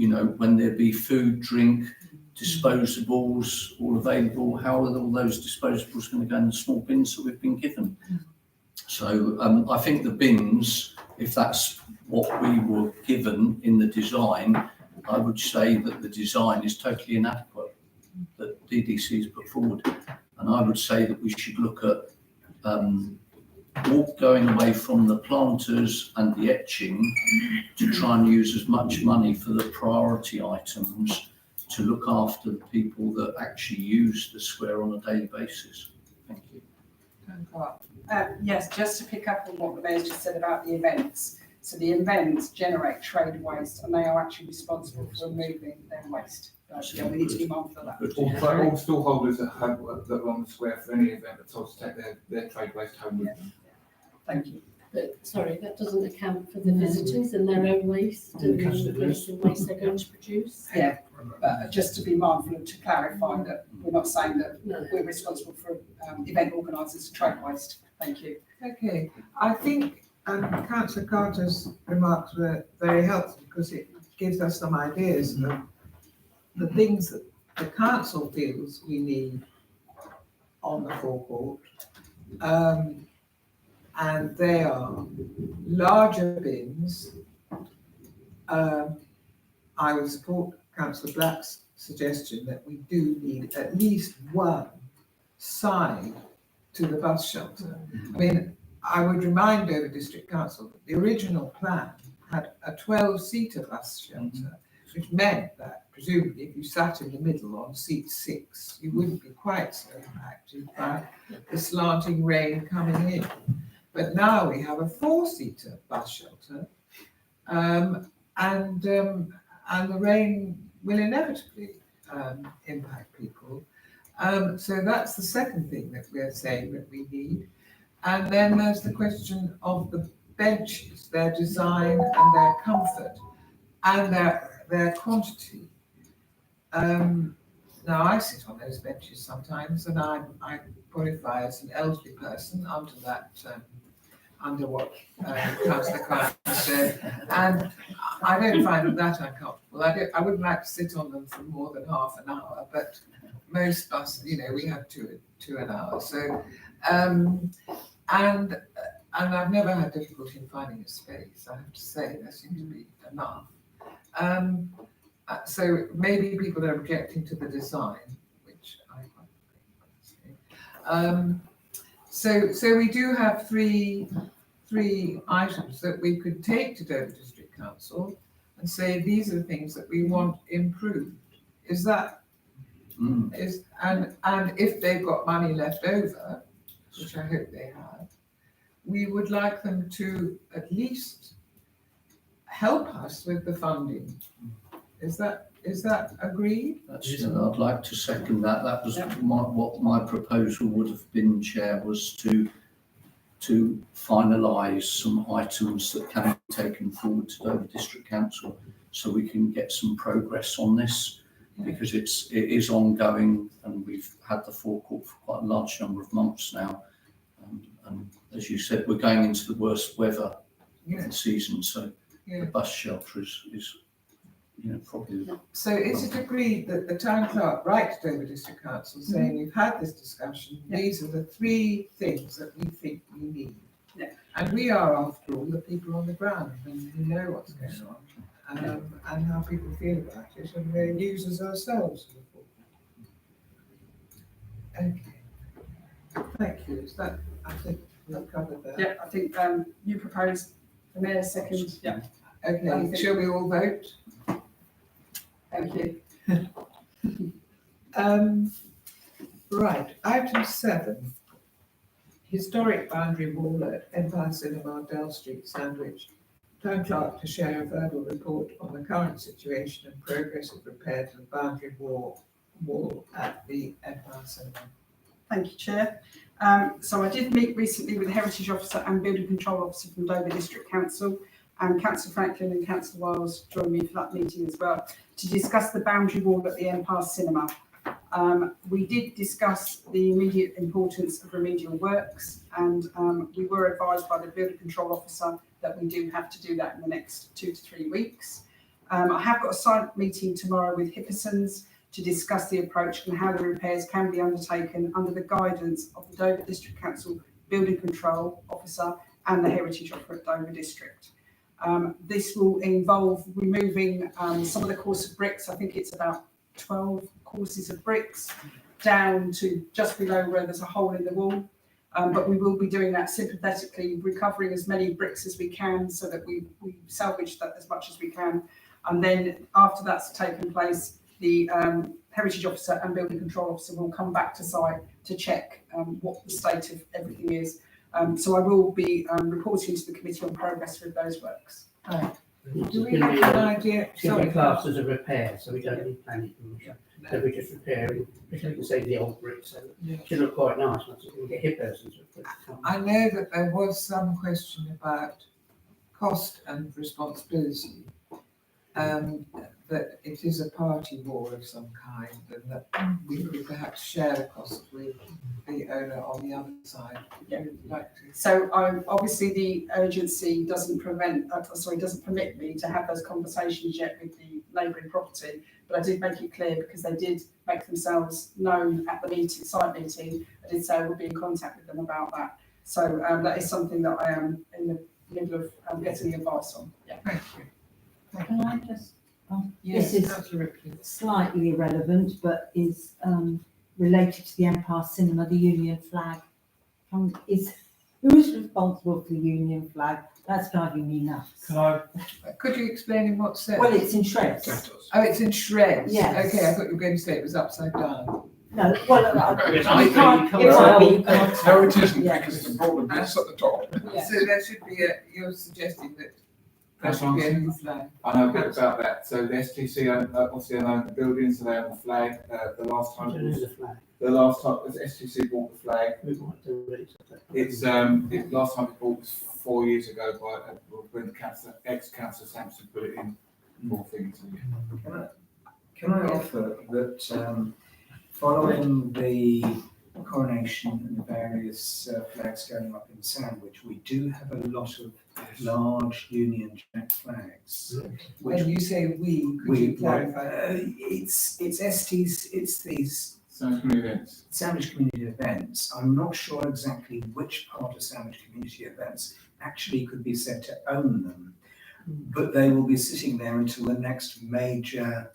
A: You know, when there be food, drink, disposables all available, how are all those disposables going to go in the small bins that we've been given? So I think the bins, if that's what we were given in the design, I would say that the design is totally inadequate that DDC has put forward. And I would say that we should look at going away from the planters and the etching to try and use as much money for the priority items to look after the people that actually use the square on a daily basis. Thank you.
C: Yes, just to pick up on what the Mayor's just said about the events. So the events generate trade waste, and they are actually responsible for removing their waste. Yeah, we need to be mindful of that.
I: All stallholders that are on the square for any event are told to take their trade waste home with them.
C: Thank you.
J: But sorry, that doesn't account for the visitors and their own waste and the waste they're going to produce.
C: Yeah, but just to be mindful and to clarify that we're not saying that we're responsible for event organisers' trade waste. Thank you.
E: Okay, I think Councillor Carter's remarks were very helpful because it gives us some ideas of the things that the council feels we need on the forecourt. And they are larger bins. I would support Councillor Black's suggestion that we do need at least one side to the bus shelter. I mean, I would remind Dover District Council that the original plan had a 12-seater bus shelter, which meant that presumably if you sat in the middle on seat 6, you wouldn't be quite so impacted by the slanting rain coming in. But now we have a 4-seater bus shelter, and the rain will inevitably impact people. So that's the second thing that we're saying that we need. And then there's the question of the benches, their design and their comfort and their quantity. Now I sit on those benches sometimes, and I qualify as an elderly person under that, under what Councillor Clark said, and I don't find them that uncomfortable. I wouldn't like to sit on them for more than half an hour, but most of us, you know, we have two an hour. So, and I've never had difficulty in finding a space. I have to say there seems to be enough. So maybe people are objecting to the design, which I quite think. So we do have three items that we could take to Dover District Council and say these are the things that we want improved. Is that and if they've got money left over, which I hope they have, we would like them to at least help us with the funding. Is that agreed?
A: I'd like to second that. That was what my proposal would have been, Chair, was to finalise some items that can be taken forward to Dover District Council, so we can get some progress on this, because it is ongoing, and we've had the forecourt for quite a large number of months now, and as you said, we're going into the worst weather of the season, so the bus shelter is probably.
E: So is it agreed that the town clerk writes to Dover District Council saying we've had this discussion, these are the three things that we think we need?
C: Yeah.
E: And we are, after all, the people on the ground and who know what's going on and how people feel about it, and we're users ourselves. Okay. Thank you. Is that, I think we've covered that.
C: Yeah, I think you proposed, the mayor second. Yeah.
E: Okay, shall we all vote?
C: Thank you.
E: Right, item 7. Historic boundary wall at Empire Cinema, Dell Street, Sandwich. Town clerk to share a verbal report on the current situation and progress of repair to the boundary wall at the Empire Cinema.
C: Thank you, Chair. So I did meet recently with the Heritage Officer and Building Control Officer from Dover District Council, and Councillor Franklin and Councillor Wiles joined me for that meeting as well, to discuss the boundary wall at the Empire Cinema. We did discuss the immediate importance of remedial works, and we were advised by the Building Control Officer that we do have to do that in the next 2 to 3 weeks. I have got a site meeting tomorrow with Hippersons to discuss the approach and how the repairs can be undertaken under the guidance of the Dover District Council Building Control Officer and the Heritage Officer at Dover District. This will involve removing some of the course of bricks. I think it's about 12 courses of bricks down to just below where there's a hole in the wall. But we will be doing that sympathetically, recovering as many bricks as we can so that we salvage that as much as we can. And then after that's taken place, the Heritage Officer and Building Control Officer will come back to site to check what the state of everything is. So I will be reporting to the committee on progress with those works.
E: Do we have an idea?
G: It's going to be classed as a repair, so we don't need planning permission. So we're just repairing, we can say the old bricks, so it should look quite nice once we can get hip persons.
E: I know that there was some question about cost and responsibility, that it is a party wall of some kind, and that we could perhaps share the cost with the owner on the other side.
C: Yeah.
E: Like to.
C: So obviously the urgency doesn't permit me to have those conversations yet with the neighbouring property, but I did make it clear because they did make themselves known at the site meeting. I did say I would be in contact with them about that. So that is something that I am in the middle of getting advice on. Yeah.
E: Thank you.
F: Can I just,
E: Yes,
F: this is
E: absolutely.
F: slightly irrelevant, but is related to the Empire Cinema, the Union flag. Who is responsible for the Union flag? That's driving me nuts.
E: Could you explain in what sense?
F: Well, it's in shreds.
E: Oh, it's in shreds?
F: Yes.
E: Okay, I thought you were going to say it was upside down.
F: No, well,
G: I
F: you can't.
D: No, it isn't,
F: Yeah.
D: because it's a broad base at the top.
F: Yeah.
E: So there should be you're suggesting that There should be a new flag.
I: I know a bit about that. So the STC obviously own the building, so they own the flag. The last time
G: The flag.
I: the STC bought the flag.
G: We might do it.
I: Last time it bought was 4 years ago when the ex-councillor Sampson put it in. More things.
K: Can I offer that following the coronation and the various flags going up in Sandwich, we do have a lot of large Union Jack flags.
E: When you say we, could you clarify?
K: It's STs, it's these
I: Sandwich Community events.
K: Sandwich Community events. I'm not sure exactly which part of Sandwich Community events actually could be said to own them, but they will be sitting there until the next major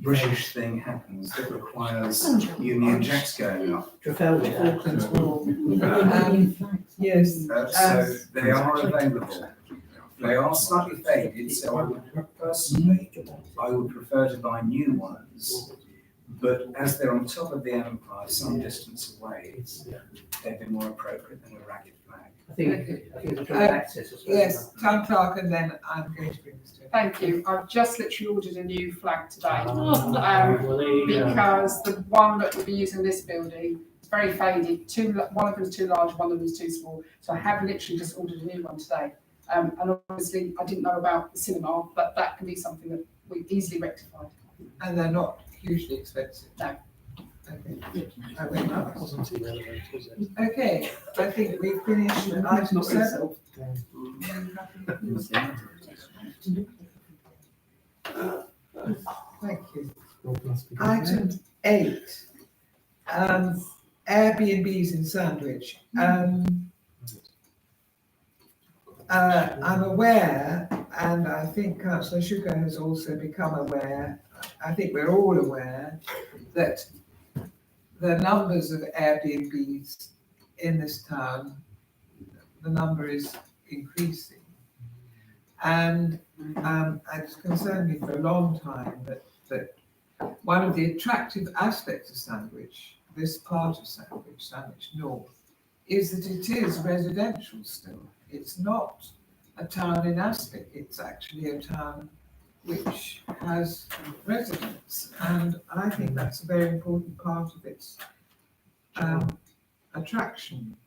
K: British thing happens that requires Union Jacks going up.
G: Trafalgar.
E: Falklands War.
F: Yes.
K: So they are available. They are slightly faded, so I would personally, I would prefer to buy new ones. But as they're on top of the Empire, some distance away, they'd be more appropriate than a ragged flag.
G: I think it's trying to access as well.
E: Yes, town clerk, and then I'm going to bring this to.
C: Thank you. I've just literally ordered a new flag today.
B: Well, there you go.
C: Because the one that we'll be using in this building is very faded. One of them is too large, one of them is too small. So I have literally just ordered a new one today. And obviously I didn't know about the cinema, but that can be something that we easily rectified.
E: And they're not hugely expensive.
C: No.
E: Okay.
B: That wasn't too relevant, was it?
E: Okay, I think we've finished item 7. Thank you. Item 8, Airbnbs in Sandwich. I'm aware, and I think Councillor Sugar has also become aware, I think we're all aware, that the numbers of Airbnbs in this town, the number is increasing. And it's concerned me for a long time that one of the attractive aspects of Sandwich, this part of Sandwich North, is that it is residential still. It's not a town in aspect, it's actually a town which has residents, and I think that's a very important part of its attraction.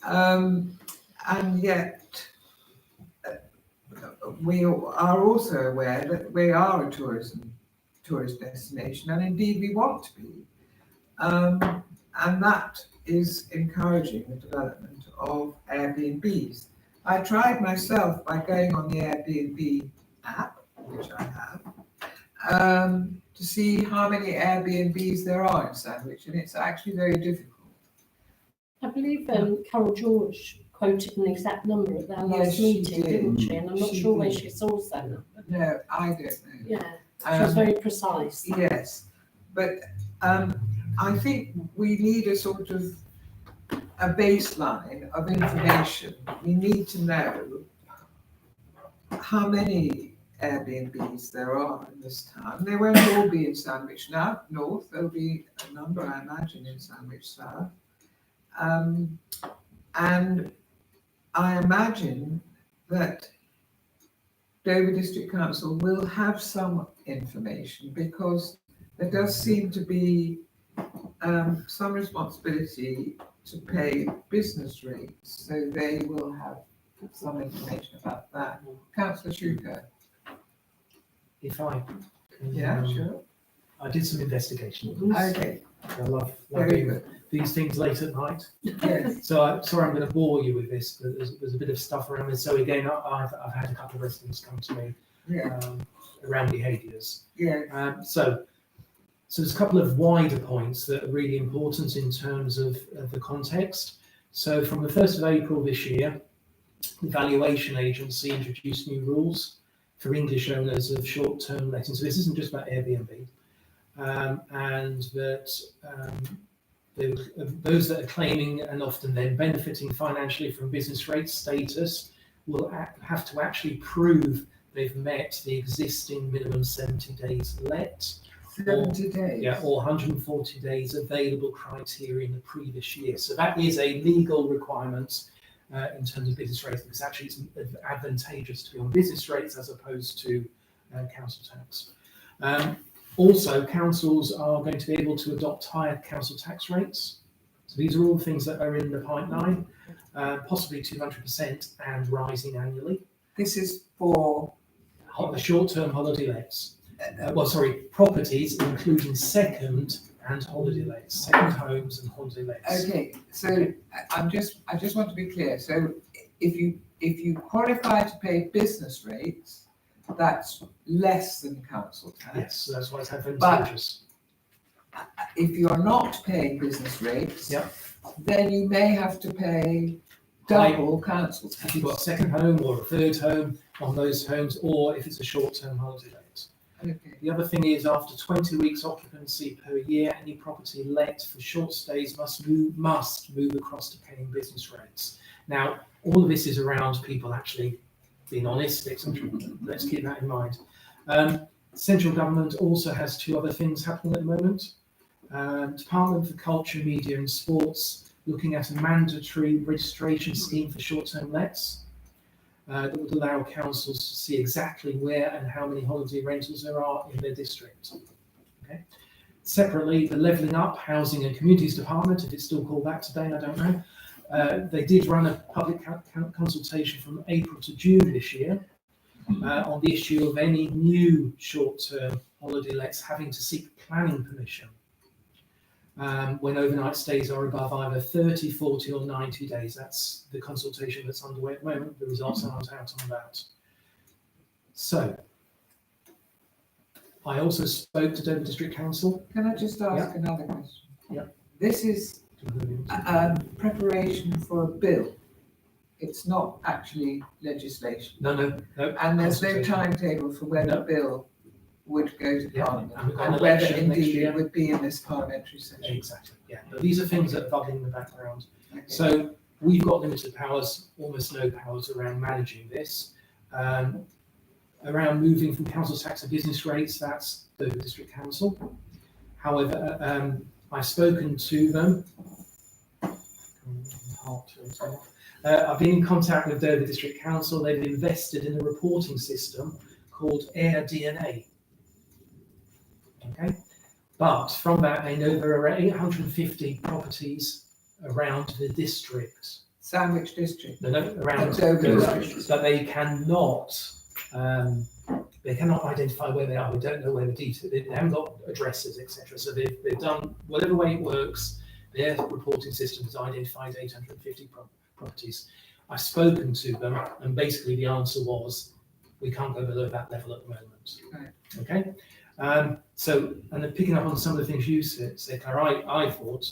E: And yet, we are also aware that we are a tourist destination, and indeed we want to be. And that is encouraging the development of Airbnbs. I tried myself by going on the Airbnb app, which I have, to see how many Airbnbs there are in Sandwich, and it's actually very difficult.
J: I believe Carol George quoted an exact number at our last
E: Yes, she
J: meeting,
E: did.
J: didn't she? And I'm not
E: She
J: sure where
E: did.
J: she sourced that number.
E: No, I don't know.
J: Yeah, she was very precise.
E: Yes, but I think we need a sort of a baseline of information. We need to know how many Airbnbs there are in this town. They won't all be in Sandwich North. There'll be a number, I imagine, in Sandwich South. And I imagine that Dover District Council will have some information, because there does seem to be some responsibility to pay business rates, so they will have some information about that. Councillor Schuker.
B: If I can,
E: Yeah, sure.
B: I did some investigation of this.
E: Okay,
B: I love
E: very
B: doing
E: good.
B: these things late at night.
E: Yes,
B: So I'm sorry, I'm going to bore you with this, but there's a bit of stuff around this. So again, I've had a couple of residents come to me
E: yeah,
B: around behaviours.
E: yeah.
B: So there's a couple of wider points that are really important in terms of the context. So from the 1st of April this year, the valuation agency introduced new rules for English owners of short-term lettings. So this isn't just about Airbnb, and that those that are claiming and often then benefiting financially from business rate status will have to actually prove they've met the existing minimum 70 days let.
E: 70 days.
B: Yeah, or 140 days available criteria in the previous year. So that is a legal requirement in terms of business rates, because actually it's advantageous to be on business rates as opposed to council tax. Also, councils are going to be able to adopt higher council tax rates. So these are all things that are in the pipeline, possibly 200% and rising annually.
E: This is for
B: The short-term holiday lets. Properties including second and holiday lets, second homes and holiday lets.
E: okay. So I just want to be clear. So if you qualify to pay business rates, that's less than council tax.
B: Yes, so that's why it's advantageous.
E: If you're not paying business rates,
B: Yep.
E: then you may have to pay double council
B: If
E: tax.
B: you've got a second home or a third home on those homes, or if it's a short-term holiday let.
E: Okay.
B: The other thing is, after 20 weeks occupancy per year, any property let for short stays must move across to paying business rates. Now, all of this is around people actually being honest, etc. Let's keep that in mind. Central government also has two other things happening at the moment. Department for Culture, Media and Sports looking at a mandatory registration scheme for short-term lets that would allow councils to see exactly where and how many holiday rentals there are in their district. Okay. Separately, the Levelling Up Housing and Communities Department, if it's still called that today, I don't know. They did run a public consultation from April to June this year on the issue of any new short-term holiday lets having to seek planning permission when overnight stays are above either 30, 40 or 90 days. That's the consultation that's underway at the moment. The results aren't out on that. So, I also spoke to Dover District Council.
E: Can I just ask another question?
B: Yeah.
E: This is preparation for a bill. It's not actually legislation.
B: No.
E: And there's no
B: Consultation.
E: timetable for when the bill would go to
B: Yeah,
E: Parliament,
B: and we've got an
E: and whether
B: election next
E: indeed
B: year.
E: it would be in this parliamentary session.
B: Exactly, yeah. But these are things that are bubbling in the background.
E: Okay.
B: So we've got limited powers, almost no powers around managing this. Around moving from council tax to business rates, that's the district council. However, I've spoken to them. I've been in contact with Dover District Council. They've invested in a reporting system called Air DNA. Okay, but from that, they know there are 850 properties around the district.
E: Sandwich district.
B: No, around
E: Dover
B: Dover,
E: district.
B: but they cannot identify where they are. We don't know where the details. They haven't got addresses, etc. So they've done whatever way it works. Their reporting system has identified 850 properties. I've spoken to them, and basically the answer was, we can't go below that level at the moment.
E: Right.
B: Okay. So, and then picking up on some of the things you said, Claire, I thought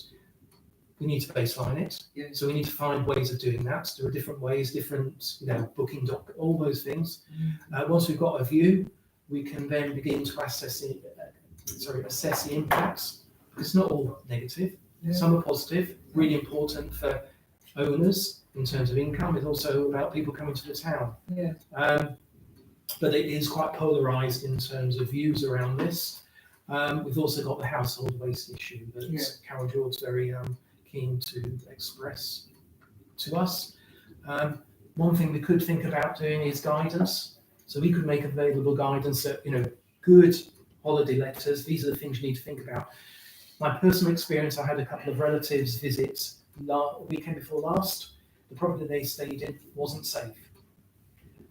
B: we need to baseline it.
E: Yes.
B: So we need to find ways of doing that. There are different ways, different, booking doc, all those things. Once we've got a view, we can then begin to assess the impacts. It's not all negative.
E: Yeah.
B: Some are positive, really important for owners in terms of income. It's also about people coming to the town.
E: Yeah.
B: But it is quite polarised in terms of views around this. We've also got the household waste issue that Carol George's very keen to express to us. One thing we could think about doing is guidance. So we could make available guidance that, good holiday letters, these are the things you need to think about. My personal experience, I had a couple of relatives visit weekend before last. The property they stayed in wasn't safe.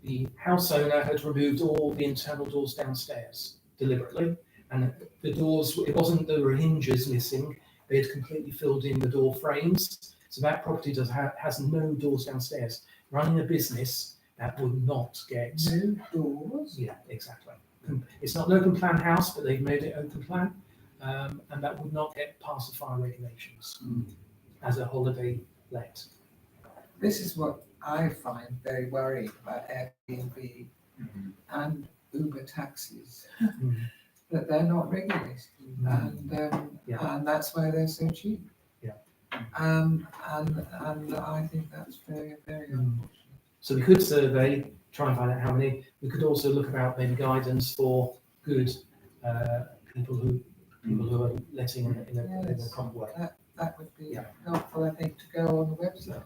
B: The house owner had removed all the internal doors downstairs deliberately, and the doors, it wasn't there were hinges missing, they had completely filled in the door frames. So that property has no doors downstairs. Running a business, that would not get...
E: No doors?
B: Yeah, exactly. It's not an open plan house, but they've made it open plan, and that would not get past the fire regulations as a holiday let.
E: This is what I find very worrying about Airbnb and Uber taxis, that they're not regulated, and that's why they're so cheap.
B: Yeah.
E: And I think that's very, very unfortunate.
B: So we could survey, try and find out how many. We could also look about maybe guidance for good people who are letting in a proper way.
E: That would be helpful, I think, to go on the website.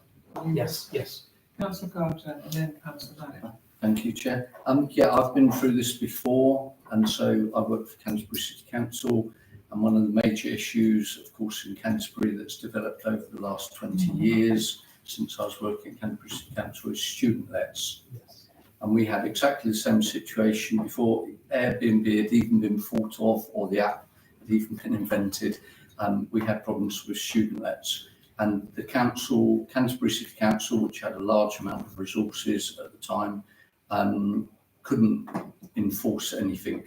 B: Yes.
E: Councillor Carter and then Councillor Mallett.
A: Thank you, Chair. Yeah, I've been through this before, and so I work for Canterbury City Council, and one of the major issues, of course, in Canterbury that's developed over the last 20 years since I was working at Canterbury City Council is student lets. And we had exactly the same situation before Airbnb had even been thought of, or the app had even been invented. We had problems with student lets. And the council, Canterbury City Council, which had a large amount of resources at the time, couldn't enforce anything.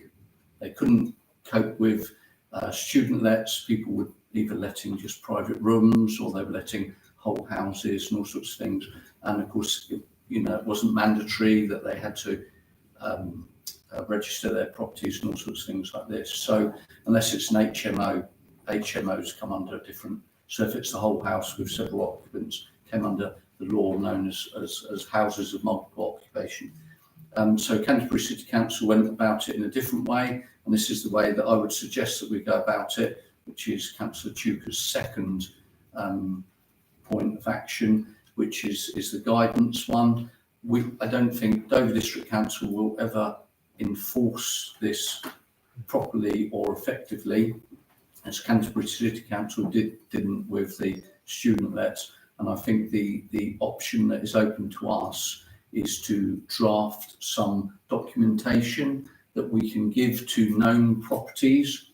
A: They couldn't cope with student lets. People were either letting just private rooms or they were letting whole houses and all sorts of things. And of course, it wasn't mandatory that they had to register their properties and all sorts of things like this. So unless it's an HMO, HMOs come under a different. So if it's the whole house with several occupants, came under the law known as houses of multiple occupation. So Canterbury City Council went about it in a different way, and this is the way that I would suggest that we go about it, which is Councillor Tuker's second point of action, which is the guidance one. I don't think Dover District Council will ever enforce this properly or effectively, as Canterbury City Council didn't with the student lets. And I think the option that is open to us is to draft some documentation that we can give to known properties,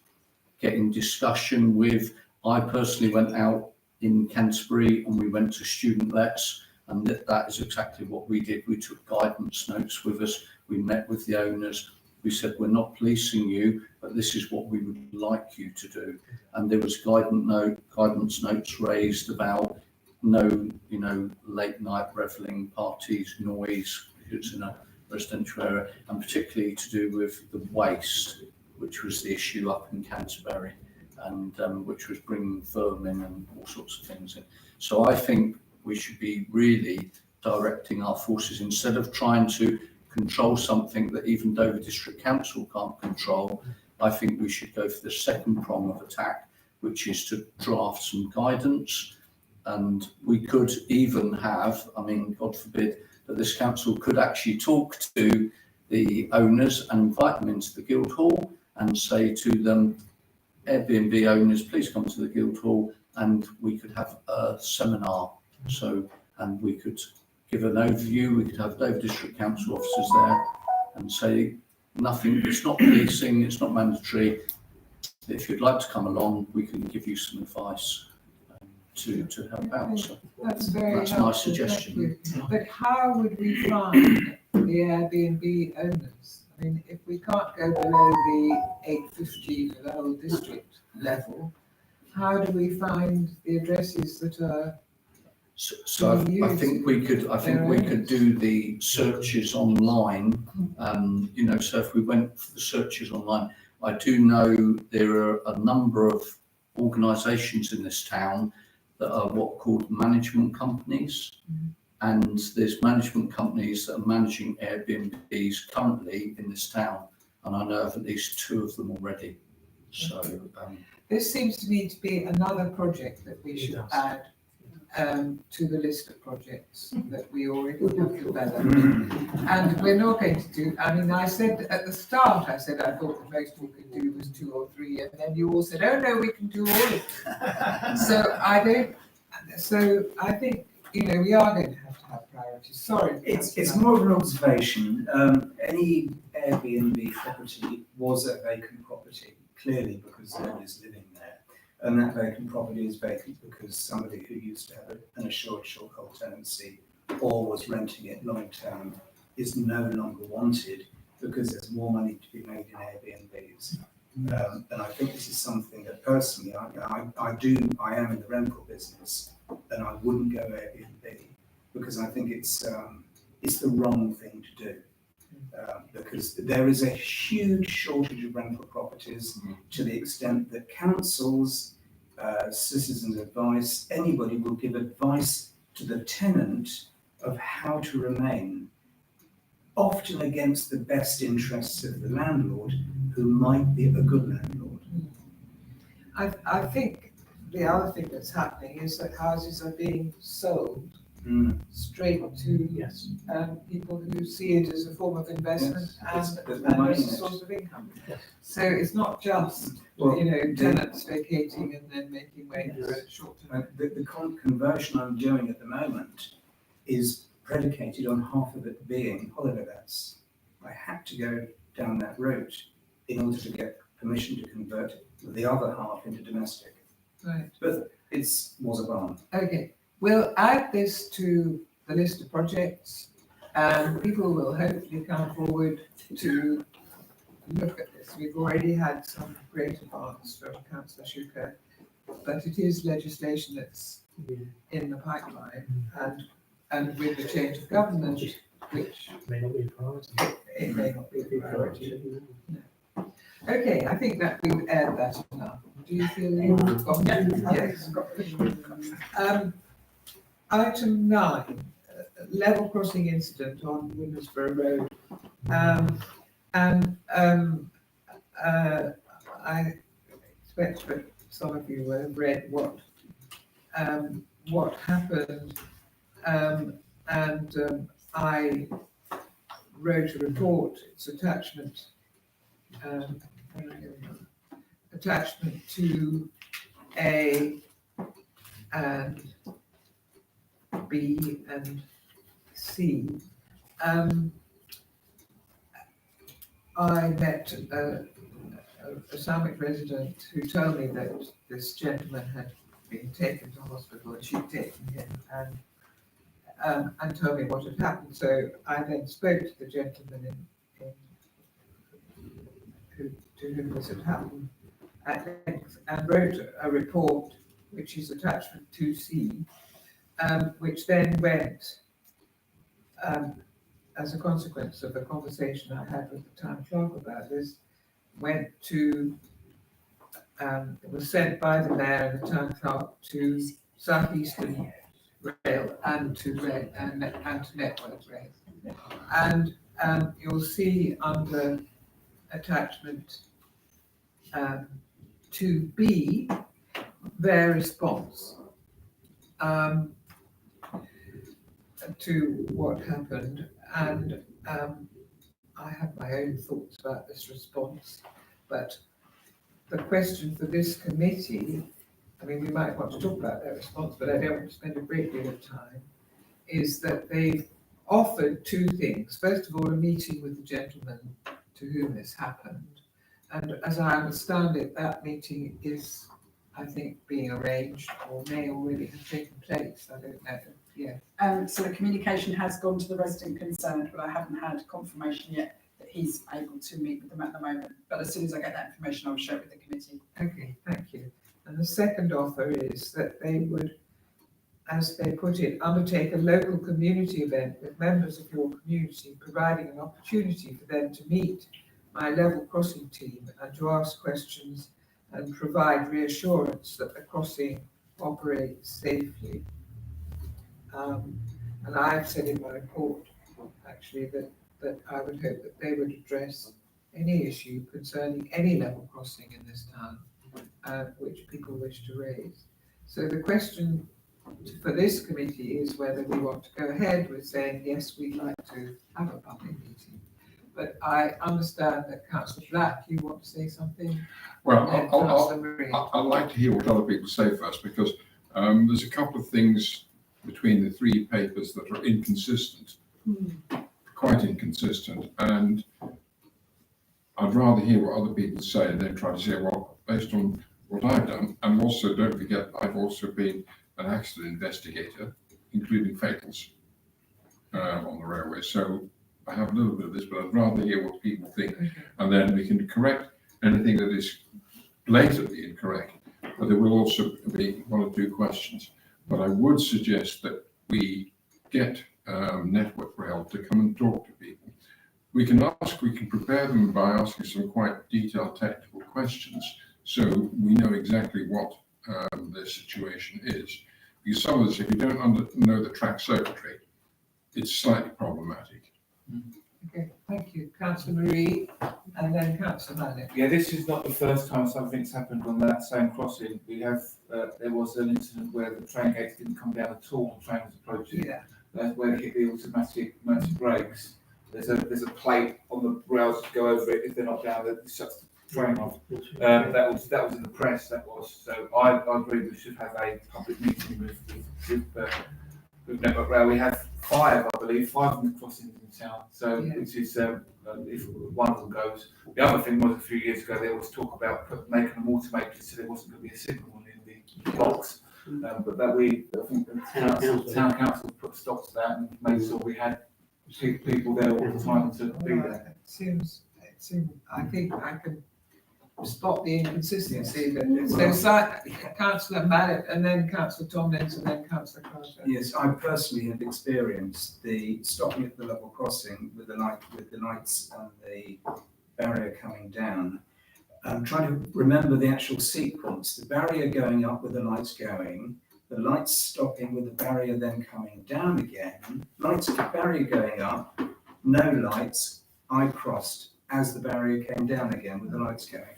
A: get in discussion with. I personally went out in Canterbury and we went to student lets, and that is exactly what we did. We took guidance notes with us. We met with the owners. We said, we're not policing you, but this is what we would like you to do. And there was guidance notes raised about no, late night revelling, parties, noise, it's in a residential area, and particularly to do with the waste, which was the issue up in Canterbury, and which was bringing vermin and all sorts of things in. So I think we should be really directing our forces, instead of trying to control something that even Dover District Council can't control. I think we should go for the second prong of attack, which is to draft some guidance. And we could even have, God forbid, that this council could actually talk to the owners and invite them into the Guildhall and say to them, Airbnb owners, please come to the Guildhall, and we could have a seminar. And we could give an overview. We could have Dover District Council officers there and say nothing, it's not policing, it's not mandatory. If you'd like to come along, we can give you some advice to help out. So
E: that's very
A: that's
E: helpful,
A: my suggestion.
E: But how would we find the Airbnb owners? If we can't go below the 850 for the whole district level, how do we find the addresses that are?
A: So I think we could do the searches online. So if we went for the searches online, I do know there are a number of organisations in this town that are what are called management companies, and there's management companies that are managing Airbnbs currently in this town, and I know of at least 2 of them already. So
E: this seems to me to be another project that we should add to the list of projects that we already have developed. And we're not going to do, I said at the start, I thought the most we could do was 2 or 3, and then you all said, oh no, we can do all of it. So I think, we are going to have priorities. Sorry.
K: It's more of an observation. Any Airbnb property was a vacant property, clearly, because nobody's living there. And that vacant property is vacant because somebody who used to have an assured short-hold tenancy or was renting it long-term is no longer wanted because there's more money to be made in Airbnbs. And I think this is something that personally I am in the rental business, and I wouldn't go Airbnb because I think it's the wrong thing to do. Because there is a huge shortage of rental properties to the extent that councils, citizens' advice, anybody will give advice to the tenant of how to remain, often against the best interests of the landlord, who might be a good landlord.
E: I think the other thing that's happening is that houses are being sold straight to
B: Yes.
E: people who see it as a form of investment
K: Yes,
E: and,
K: there's
E: and
K: money
E: as
K: in
E: a
K: it.
E: source of income.
B: Yes.
E: So it's not just,
K: Well,
E: tenants vacating and then making way for a short term.
K: The conversion I'm doing at the moment is predicated on half of it being holiday lets. I had to go down that route in order to get permission to convert the other half into domestic.
E: Right.
K: But was a barn.
E: Okay, we'll add this to the list of projects and people will hopefully come forward to look at this. We've already had some great advance from Councillor Schuker, but it is legislation that's in the pipeline and with the change of government, which
B: May not be a priority.
E: it may not be a priority. Okay, I think that we've aired that enough. Do you feel you've got yes. Item 9, level crossing incident on Winnesborough Road. I expect that some of you will have read what happened, I wrote a report. It's attachment to A and B and C. I met a Sandwich resident who told me that this gentleman had been taken to hospital and she'd taken him and told me what had happened. So I then spoke to the gentleman to whom this had happened at length and wrote a report, which is attachment 2C, which then went, as a consequence of the conversation I had with the town clerk about this, went to, it was sent by the mayor and the town clerk to South Eastern Rail and to Network Rail. And you'll see under attachment 2B their response to what happened, and I have my own thoughts about this response, but the question for this committee, I mean, we might want to talk about their response, but I don't want to spend a great deal of time, is that they've offered two things. First of all, a meeting with the gentleman to whom this happened, and as I understand it, that meeting is, I think, being arranged or may already have taken place. I don't know. Yeah.
C: So the communication has gone to the resident concerned, but I haven't had confirmation yet that he's able to meet with them at the moment. But as soon as I get that information, I'll share it with the committee.
E: Okay, thank you. And the second offer is that they would, as they put it, undertake a local community event with members of your community, providing an opportunity for them to meet my level crossing team and to ask questions and provide reassurance that the crossing operates safely. And I've said in my report, actually, that I would hope that they would address any issue concerning any level crossing in this town, which people wish to raise. So the question for this committee is whether we want to go ahead with saying, yes, we'd like to have a public meeting. But I understand that Councillor Black, you want to say something?
D: Well, I'd like to hear what other people say first, because there's a couple of things between the three papers that are inconsistent, quite inconsistent, and I'd rather hear what other people say and then try to say, well, based on what I've done, and also don't forget, I've also been an accident investigator, including fatals on the railway. So I have a little bit of this, but I'd rather hear what people think, and then we can correct anything that is blatantly incorrect. But there will also be one or two questions. But I would suggest that we get Network Rail to come and talk to people. We can prepare them by asking some quite detailed technical questions, so we know exactly what their situation is. Because some of this, if you don't know the track circuitry, it's slightly problematic.
E: Okay, thank you. Councillor Marie and then Councillor Mannix.
I: Yeah, this is not the first time something's happened on that same crossing. We have, there was an incident where the train gates didn't come down at all, the train was approaching.
E: Yeah,
I: That's where they hit the automatic emergency brakes. There's a plate on the rails to go over it. If they're not down, it shuts the train off. That was in the press. That was so. I agree. We should have a public meeting with Network Rail. We have 5, I believe, 5 of the crossings in town. So
E: Yeah.
I: which is if one of them goes. The other thing was a few years ago there was talk about making them automated, so there wasn't going to be a signal in the box. But that I think the town council put a stop to that and made sure we had people there all the time to be there.
E: It seems, I think I can spot the inconsistency that so Councillor Mallett and then Councillor Tomlins and then Councillor Carter.
K: Yes, I personally have experienced the stopping at the level crossing with the lights and the barrier coming down. I'm trying to remember the actual sequence. The barrier going up with the lights going, the lights stopping with the barrier then coming down again, barrier going up, no lights, I crossed as the barrier came down again with the lights going.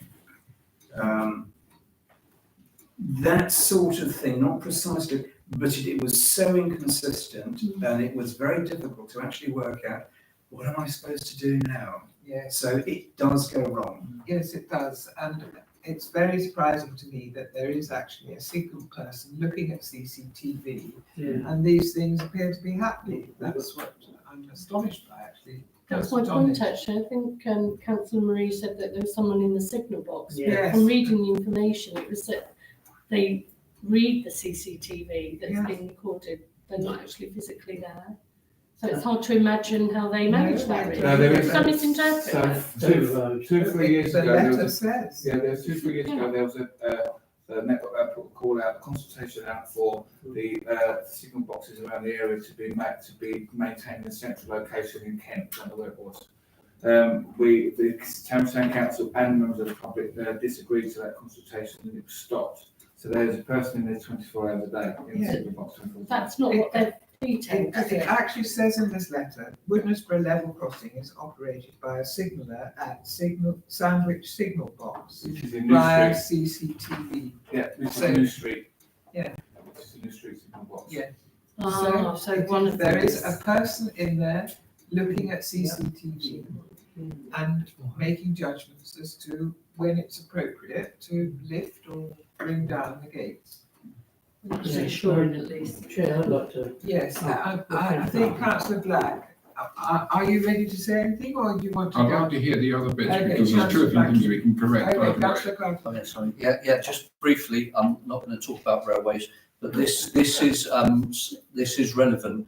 K: That sort of thing, not precisely, but it was so inconsistent and it was very difficult to actually work out what am I supposed to do now.
E: Yes.
K: So it does go wrong.
E: Yes, it does. And it's very surprising to me that there is actually a signal person looking at CCTV and these things appear to be happening. That's what I'm astonished by, actually.
J: That's my point, actually. I think Councillor Marie said that there was someone in the signal box.
E: Yes.
J: From reading the information, it was that they read the CCTV that's being recorded. They're not actually physically there. So it's hard to imagine how they manage that. Really.
I: No, there is
J: Some misinterpret
I: so 2 or 3 years
E: The
I: ago,
E: letter
I: there was
E: says.
I: there was 2 or 3 years ago, there was a network put a call out, a consultation out for the signal boxes around the area to be maintained in a central location in Kent. I don't know where it was. The town council and members of the public disagreed to that consultation and it was stopped. So there's a person in there 24 hours a day in the signal box.
J: That's not what they're detailed.
E: It actually says in this letter, Woodnesborough level crossing is operated by a signaller at Sandwich Signal Box
I: Which is in New
E: via
I: Street.
E: CCTV.
I: Yeah, which is
E: So-
I: New Street.
E: Yeah.
I: Which is a New Street signal box.
E: Yeah.
J: So one of
E: There is
J: those.
E: a person in there looking at CCTV and making judgments as to when it's appropriate to lift or bring down the gates.
J: Reassuring at least.
G: Chair, I'd like to.
E: Yes, I think Councillor Black, are you ready to say anything or do you want to
D: I'd
E: go?
D: like to hear the other bits
E: Okay,
D: because there's 2 or 3
E: Councillor
D: things we can correct
E: Okay,
D: right away.
E: Councillor Carter.
A: Oh, yeah, sorry. Yeah, just briefly, I'm not going to talk about railways, but this is relevant.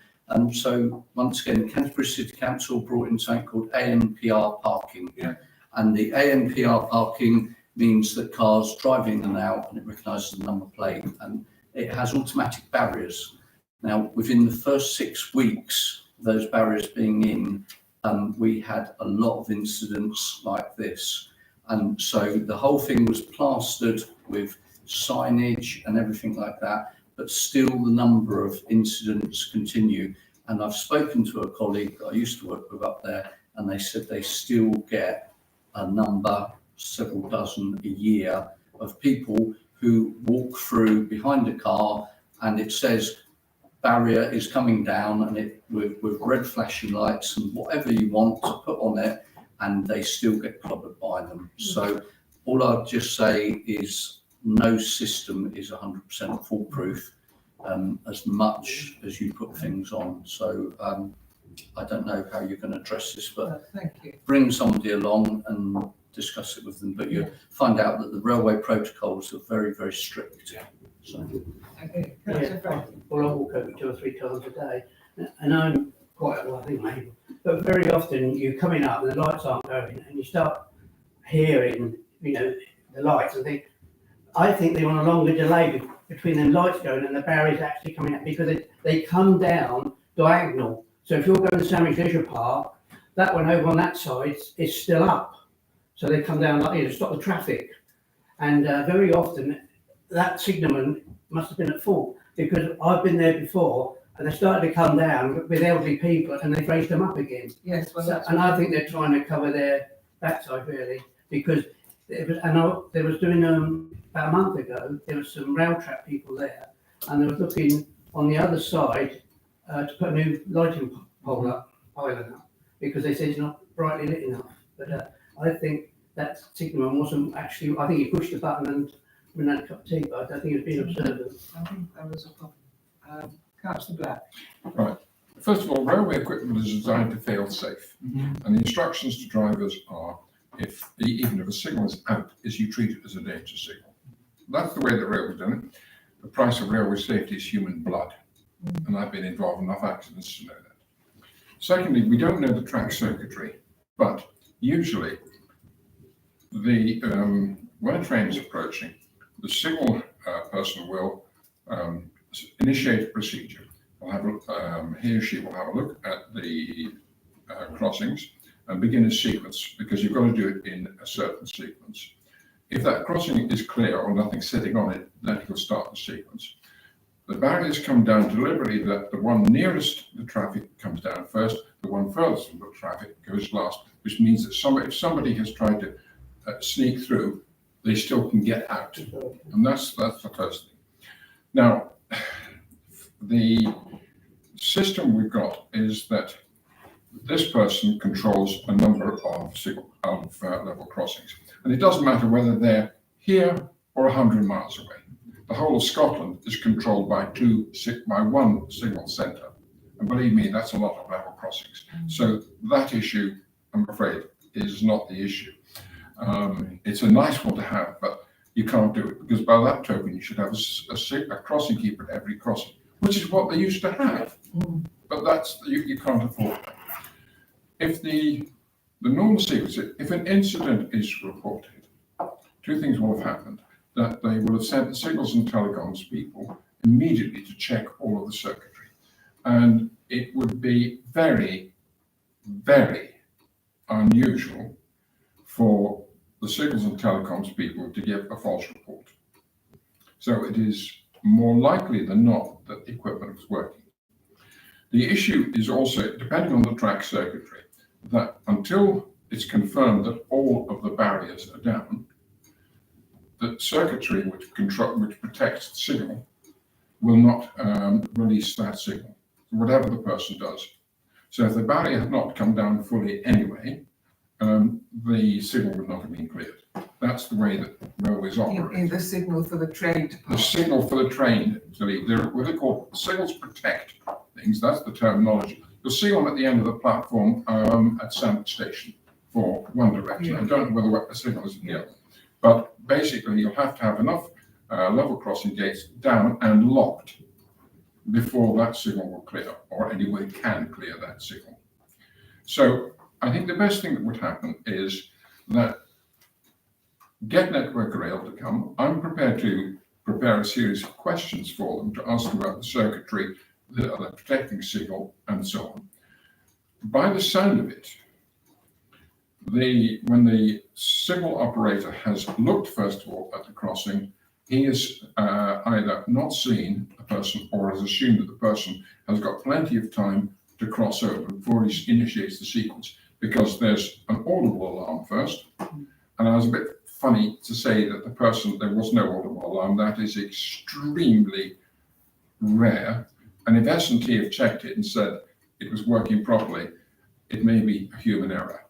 A: So once again, Canterbury City Council brought in something called ANPR parking.
I: Yeah.
A: And the ANPR parking means that cars drive in and out and it recognises the number plate and it has automatic barriers. Now, within the first 6 weeks, those barriers being in, we had a lot of incidents like this. And so the whole thing was plastered with signage and everything like that, but still the number of incidents continue. And I've spoken to a colleague that I used to work with up there, and they said they still get a number, several dozen a year, of people who walk through behind a car and it says barrier is coming down and it with red flashing lights and whatever you want to put on it, and they still get clobbered by them. So all I'd just say is no system is 100% foolproof, as much as you put things on. So I don't know how you're going to address this, but
E: Thank you.
A: bring somebody along and discuss it with them. But you find out that the railway protocols are very, very strict. So.
E: Okay, Councillor Frank.
G: Well, I walk over 2 or 3 times a day, and I'm quite well, I think maybe. But very often you coming up and the lights aren't going, and you start hearing, the lights, and I think they want a longer delay between the lights going and the barriers actually coming out because they come down diagonal. So if you're going to Sandwich Leisure Park, that one over on that side is still up. So they come down like to stop the traffic. And very often that signalman must have been at fault because I've been there before and they started to come down with elderly people, and they've raised them up again.
E: Yes, well,
G: So,
E: that's.
G: and I think they're trying to cover their backside really, because there was doing about a month ago, there was some rail trap people there, and they were looking on the other side to put a new lighting pole up, island up, because they said it's not brightly lit enough. But I think that particular one wasn't actually. I think he pushed the button and we had a cup of tea, but I think it was being observant.
E: I think that was a problem. Councillor Black.
D: Right. First of all, railway equipment is designed to fail safe. And the instructions to drivers are, even if a signal is out, is you treat it as a danger signal. That's the way the railway's done it. The price of railway safety is human blood. And I've been involved in enough accidents to know that. Secondly, we don't know the track circuitry, but usually when a train is approaching, the signal person will initiate a procedure. He or she will have a look at the crossings and begin a sequence, because you've got to do it in a certain sequence. If that crossing is clear or nothing's sitting on it, then he'll start the sequence. The barriers come down deliberately, that the one nearest the traffic comes down first, the one furthest from the traffic goes last, which means that if somebody has tried to sneak through, they still can get out. And that's the first thing. Now, the system we've got is that this person controls a number of level crossings. And it doesn't matter whether they're here or 100 miles away. The whole of Scotland is controlled by one signal centre. And believe me, that's a lot of level crossings. So that issue, I'm afraid, is not the issue. It's a nice one to have, but you can't do it, because by that token, you should have a crossing keeper at every crossing, which is what they used to have. But that's, you can't afford that. If the normal sequence, if an incident is reported, two things will have happened. That they will have sent the signals and telecoms people immediately to check all of the circuitry. And it would be very, very unusual for the signals and telecoms people to give a false report. So it is more likely than not that the equipment was working. The issue is also, depending on the track circuitry, that until it's confirmed that all of the barriers are down, the circuitry which protects the signal will not release that signal, whatever the person does. So if the barrier had not come down fully anyway, the signal would not have been cleared. That's the way that railways operate.
E: In the signal for the train to pass.
D: The signal for the train to leave. They're what they call signals protect things. That's the terminology. You'll see one at the end of the platform at Sandwich Station for one direction. I don't know whether a signal is in the other. But basically, you'll have to have enough level crossing gates down and locked before that signal will clear, or anyway can clear that signal. So I think the best thing that would happen is that get Network Rail to come. I'm prepared to prepare a series of questions for them to ask them about the circuitry, the protecting signal, and so on. By the sound of it, when the signal operator has looked first of all at the crossing, he has either not seen a person or has assumed that the person has got plenty of time to cross over before he initiates the sequence, because there's an audible alarm first. And I was a bit funny to say that there was no audible alarm. That is extremely rare. And if H&T have checked it and said it was working properly, it may be a human error.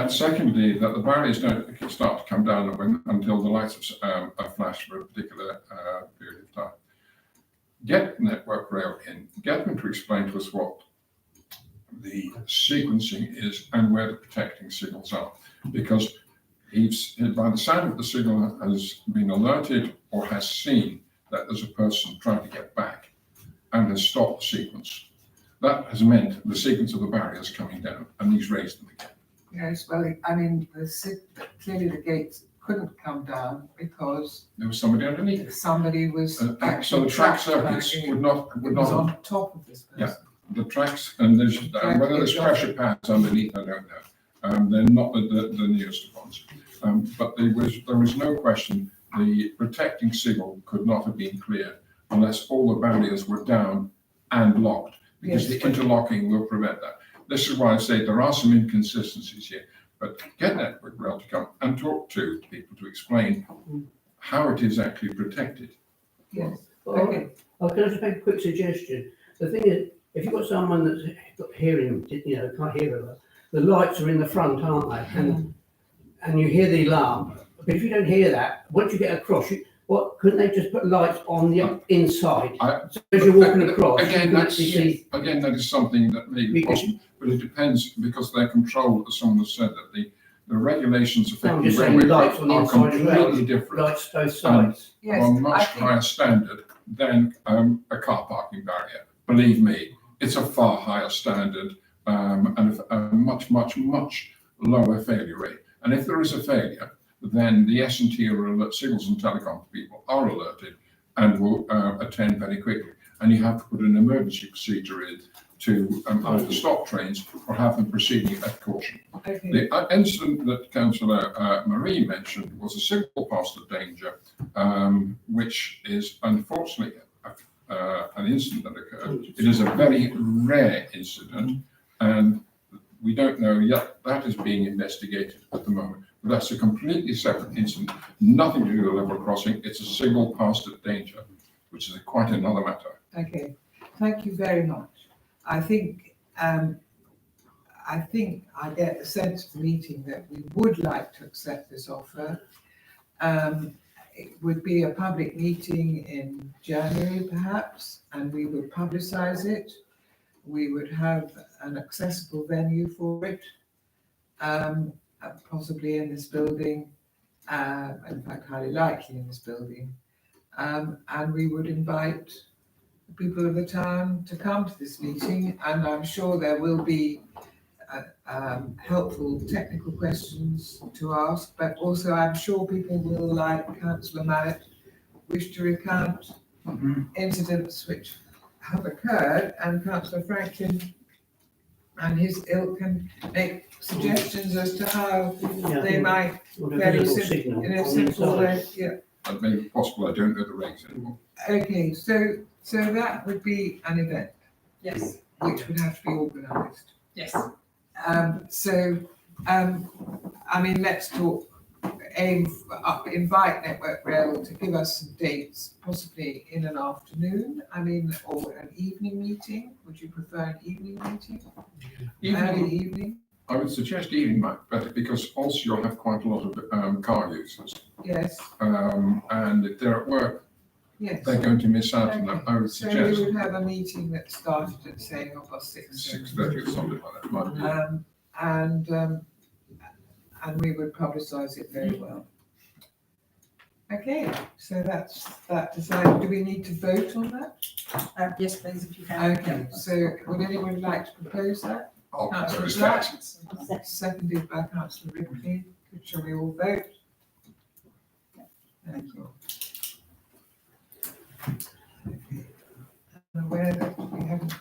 D: Secondly, that the barriers don't start to come down until the lights are flashed for a particular period of time. Get Network Rail in, get them to explain to us what the sequencing is and where the protecting signals are, because by the sound of the signal has been alerted or has seen that there's a person trying to get back and has stopped the sequence. That has meant the sequence of the barriers coming down, and he's raised them again.
E: Yes, well, I mean, clearly the gates couldn't come down because
D: there was somebody underneath.
E: Somebody was.
D: So the track circuits would not.
E: On top of this person.
D: Yeah, the tracks, and whether there's pressure pads underneath, I don't know. They're not the nearest ones, but there was no question the protecting signal could not have been cleared unless all the barriers were down and locked, because
E: Yes.
D: the interlocking will prevent that. This is why I say there are some inconsistencies here, but get Network Rail to come and talk to people to explain how it is actually protected.
E: Yes,
G: Well,
E: okay.
G: can I just make a quick suggestion? The thing is, if you've got someone that's got hearing, can't hear well, the lights are in the front, aren't they? And you hear the alarm. But if you don't hear that, once you get across, couldn't they just put lights on the inside? So as you're walking across, you
D: Again,
G: can actually see.
D: that is something that may be possible, but it depends, because they're controlled, as someone has said, that the regulations
G: I'm
D: affecting
G: just saying
D: railway
G: lights on the
D: are
G: inside as well.
D: completely different.
G: Lights both sides.
E: Yes,
D: Are
E: I
D: much
E: think,
D: higher standard than a car parking barrier. Believe me, it's a far higher standard and a much lower failure rate. And if there is a failure, then the S&T Signals and Telecom people are alerted and will attend very quickly. And you have to put an emergency procedure in to either stop trains or have them proceeding at caution.
E: okay,
D: The incident that Councillor Marie mentioned was a signal past of danger, which is unfortunately an incident that occurred. It is a very rare incident, and we don't know yet. That is being investigated at the moment. But that's a completely separate incident, nothing to do with level crossing. It's a signal past of danger, which is quite another matter.
E: okay. Thank you very much. I think I get the sense of the meeting that we would like to accept this offer. It would be a public meeting in January perhaps, and we would publicise it. We would have an accessible venue for it, possibly in this building, in fact highly likely in this building. And we would invite the people of the town to come to this meeting, and I'm sure there will be helpful technical questions to ask, but also I'm sure people will, like Councillor Mallet, wish to recount incidents which have occurred, and Councillor Franklin and his ilk can make suggestions as to how they might very simple, in a simple way, yeah.
D: That may be possible. I don't know the regs anymore.
E: Okay, so that would be an event
C: Yes,
E: which would have to be organised.
C: yes.
E: I mean, let's talk, invite Network Rail to give us some dates, possibly in an afternoon, or an evening meeting. Would you prefer an evening meeting? Early evening?
D: I would suggest evening might be better, because also you'll have quite a lot of car users.
E: Yes,
D: And if they're at work,
E: yes.
D: they're going to miss out on that. I would
E: So
D: suggest
E: we would have a meeting that started at, say, 6:30.
D: 6:30 or something like that. Might be.
E: And we would publicise it very well. Okay, so that's that decided. Do we need to vote on that?
C: Yes, please, if you can.
E: Okay, so would anyone like to propose that?
D: I'll
E: Councillor
D: propose
E: Black,
D: that.
E: seconded by Councillor Ripley. Shall we all vote? Thank you. Okay. I'm aware that we haven't.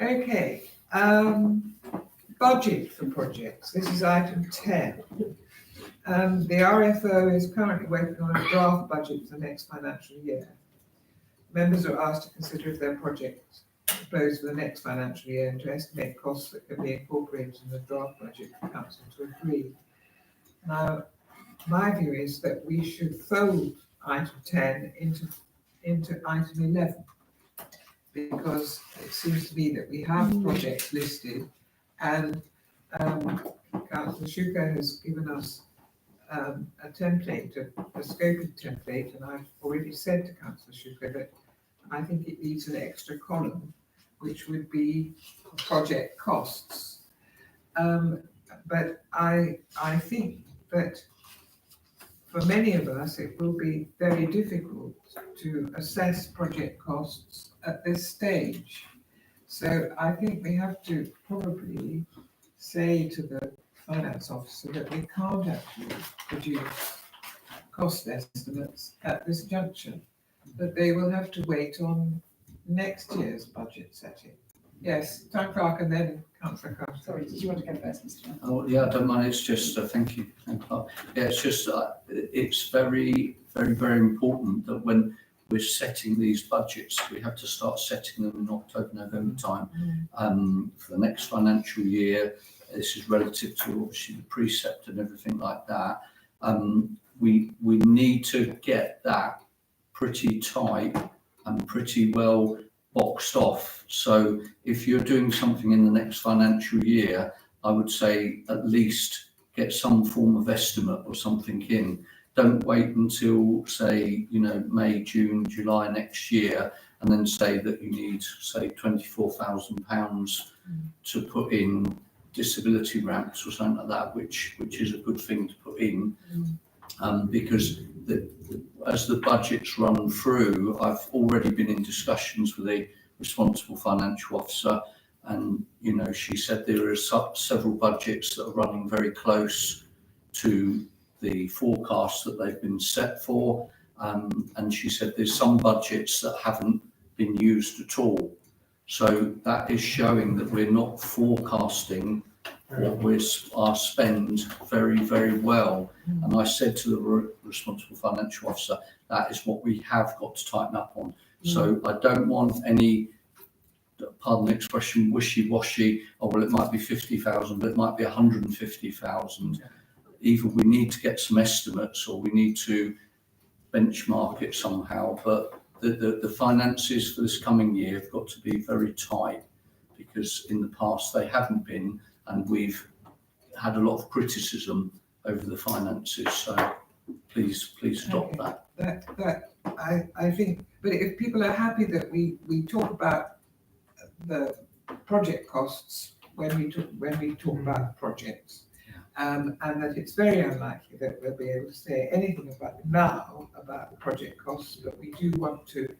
E: Okay, budget for projects. This is item 10. The RFO is currently working on a draft budget for the next financial year. Members are asked to consider if their projects proposed for the next financial year and to estimate costs that can be incorporated in the draft budget for council to agree. Now, my view is that we should fold item 10 into item 11, because it seems to me that we have projects listed, and Councillor Shuker has given us a template, a scoping template, and I've already said to Councillor Shuker that I think it needs an extra column, which would be project costs. But I think that for many of us, it will be very difficult to assess project costs at this stage. So I think we have to probably say to the finance officer that we can't actually produce cost estimates at this juncture, that they will have to wait on next year's budget setting. Yes, town clerk and then councillor Carter.
C: Sorry, did you want to go first, Mr. Chair?
A: Oh, yeah, I don't mind. It's just, thank you. Yeah, it's just, it's very, very, very important that when we're setting these budgets, we have to start setting them in October, November time, for the next financial year. This is relative to obviously the precept and everything like that. We need to get that pretty tight and pretty well boxed off. So if you're doing something in the next financial year, I would say at least get some form of estimate or something in. Don't wait until, say, May, June, July next year, and then say that you need, say, £24,000 to put in disability ramps or something like that, which is a good thing to put in, because as the budgets run through, I've already been in discussions with a responsible financial officer, and she said there are several budgets that are running very close to the forecast that they've been set for, and she said there's some budgets that haven't been used at all. So that is showing that we're not forecasting our spend very, very well. And I said to the responsible financial officer, that is what we have got to tighten up on. So I don't want any, pardon the expression, wishy-washy, it might be 50,000, but it might be 150,000. Either we need to get some estimates or we need to benchmark it somehow. But the finances for this coming year have got to be very tight, because in the past they haven't been, and we've had a lot of criticism over the finances. So please adopt that.
E: That I think, but if people are happy that we talk about the project costs when we talk about the projects, and that it's very unlikely that we'll be able to say anything about the project costs, but we do want to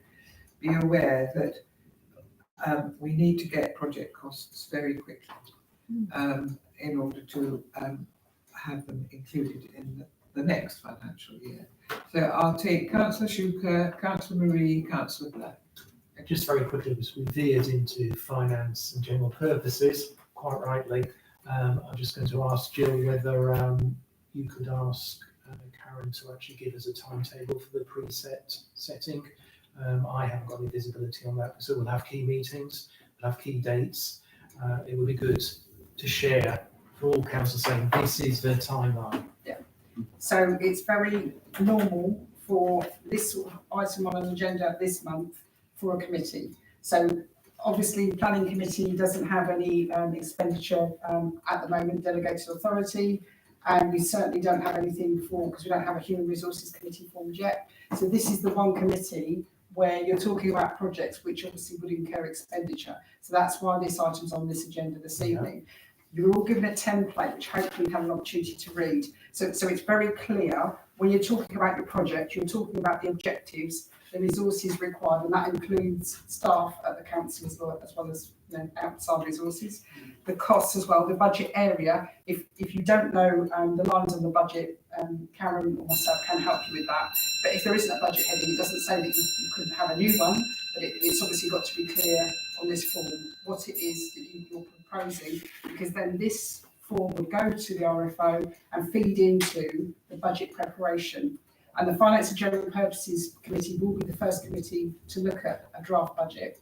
E: be aware that we need to get project costs very quickly in order to have them included in the next financial year. So I'll take Councillor Shuker, Councillor Marie, Councillor Black.
B: Just very quickly, because we veered into finance and general purposes, quite rightly. I'm just going to ask Jill whether you could ask Karen to actually give us a timetable for the preset setting. I haven't got any visibility on that, so we'll have key meetings, we'll have key dates. It would be good to share for all councils saying this is the timeline.
C: Yeah. So it's very normal for this sort of item on an agenda this month for a committee. So obviously, the planning committee doesn't have any expenditure at the moment, delegated authority, and we certainly don't have anything because we don't have a human resources committee formed yet. So this is the one committee where you're talking about projects which obviously would incur expenditure. So that's why this item's on this agenda this evening. You're all given a template, which hopefully you have an opportunity to read. So it's very clear when you're talking about your project, you're talking about the objectives, the resources required, and that includes staff at the council as well as outside resources, the costs as well, the budget area. If you don't know the lines on the budget, Karen or myself can help you with that. But if there isn't a budget heading, it doesn't say that you couldn't have a new one, but it's obviously got to be clear on this form what it is that you're proposing, because then this form would go to the RFO and feed into the budget preparation. And the Finance and General Purposes Committee will be the first committee to look at a draft budget.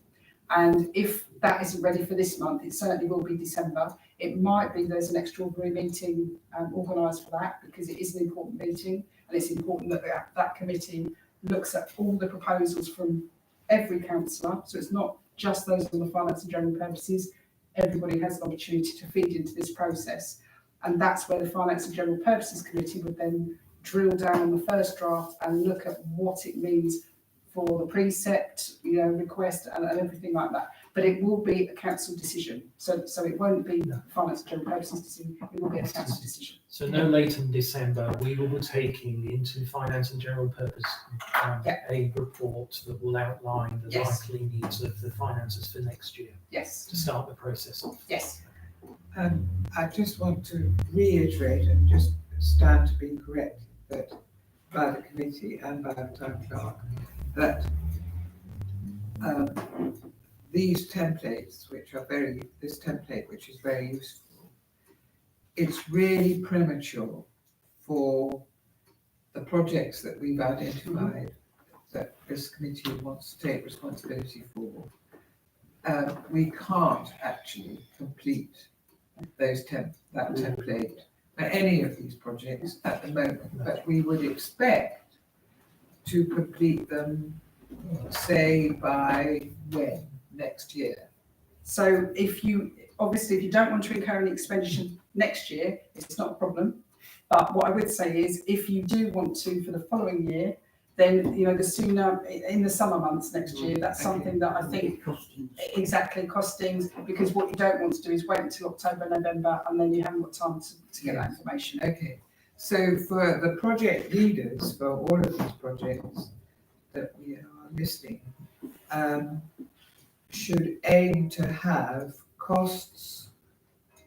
C: And if that isn't ready for this month, it certainly will be December. It might be there's an extraordinary meeting organised for that, because it is an important meeting, and it's important that that committee looks at all the proposals from every councillor. So it's not just those on the Finance and General Purposes. Everybody has an opportunity to feed into this process. And that's where the Finance and General Purposes Committee would then drill down on the first draft and look at what it means for the precept, request and everything like that. But it will be a council decision. So it won't be Finance and General Purposes decision, it will be a council decision.
B: So no later than December, we will be taking into Finance and General Purpose a report that will outline the likely needs of the finances for next year.
C: Yes.
B: To start the process off.
C: Yes.
E: I just want to reiterate and just stand to be correct that by the committee and by the town clerk that these templates, this template, which is very useful, it's really premature for the projects that we've identified that this committee wants to take responsibility for. We can't actually complete that template for any of these projects at the moment, but we would expect to complete them, say, by when? Next year.
C: So if you don't want to incur any expenditure next year, it's not a problem. But what I would say is, if you do want to for the following year, then, you know, the sooner, in the summer months next year, that's something that I think, exactly, costings, because what you don't want to do is wait until October, November, and then you haven't got time to get that information.
E: Okay, so for the project leaders for all of these projects that we are listing, should aim to have costs,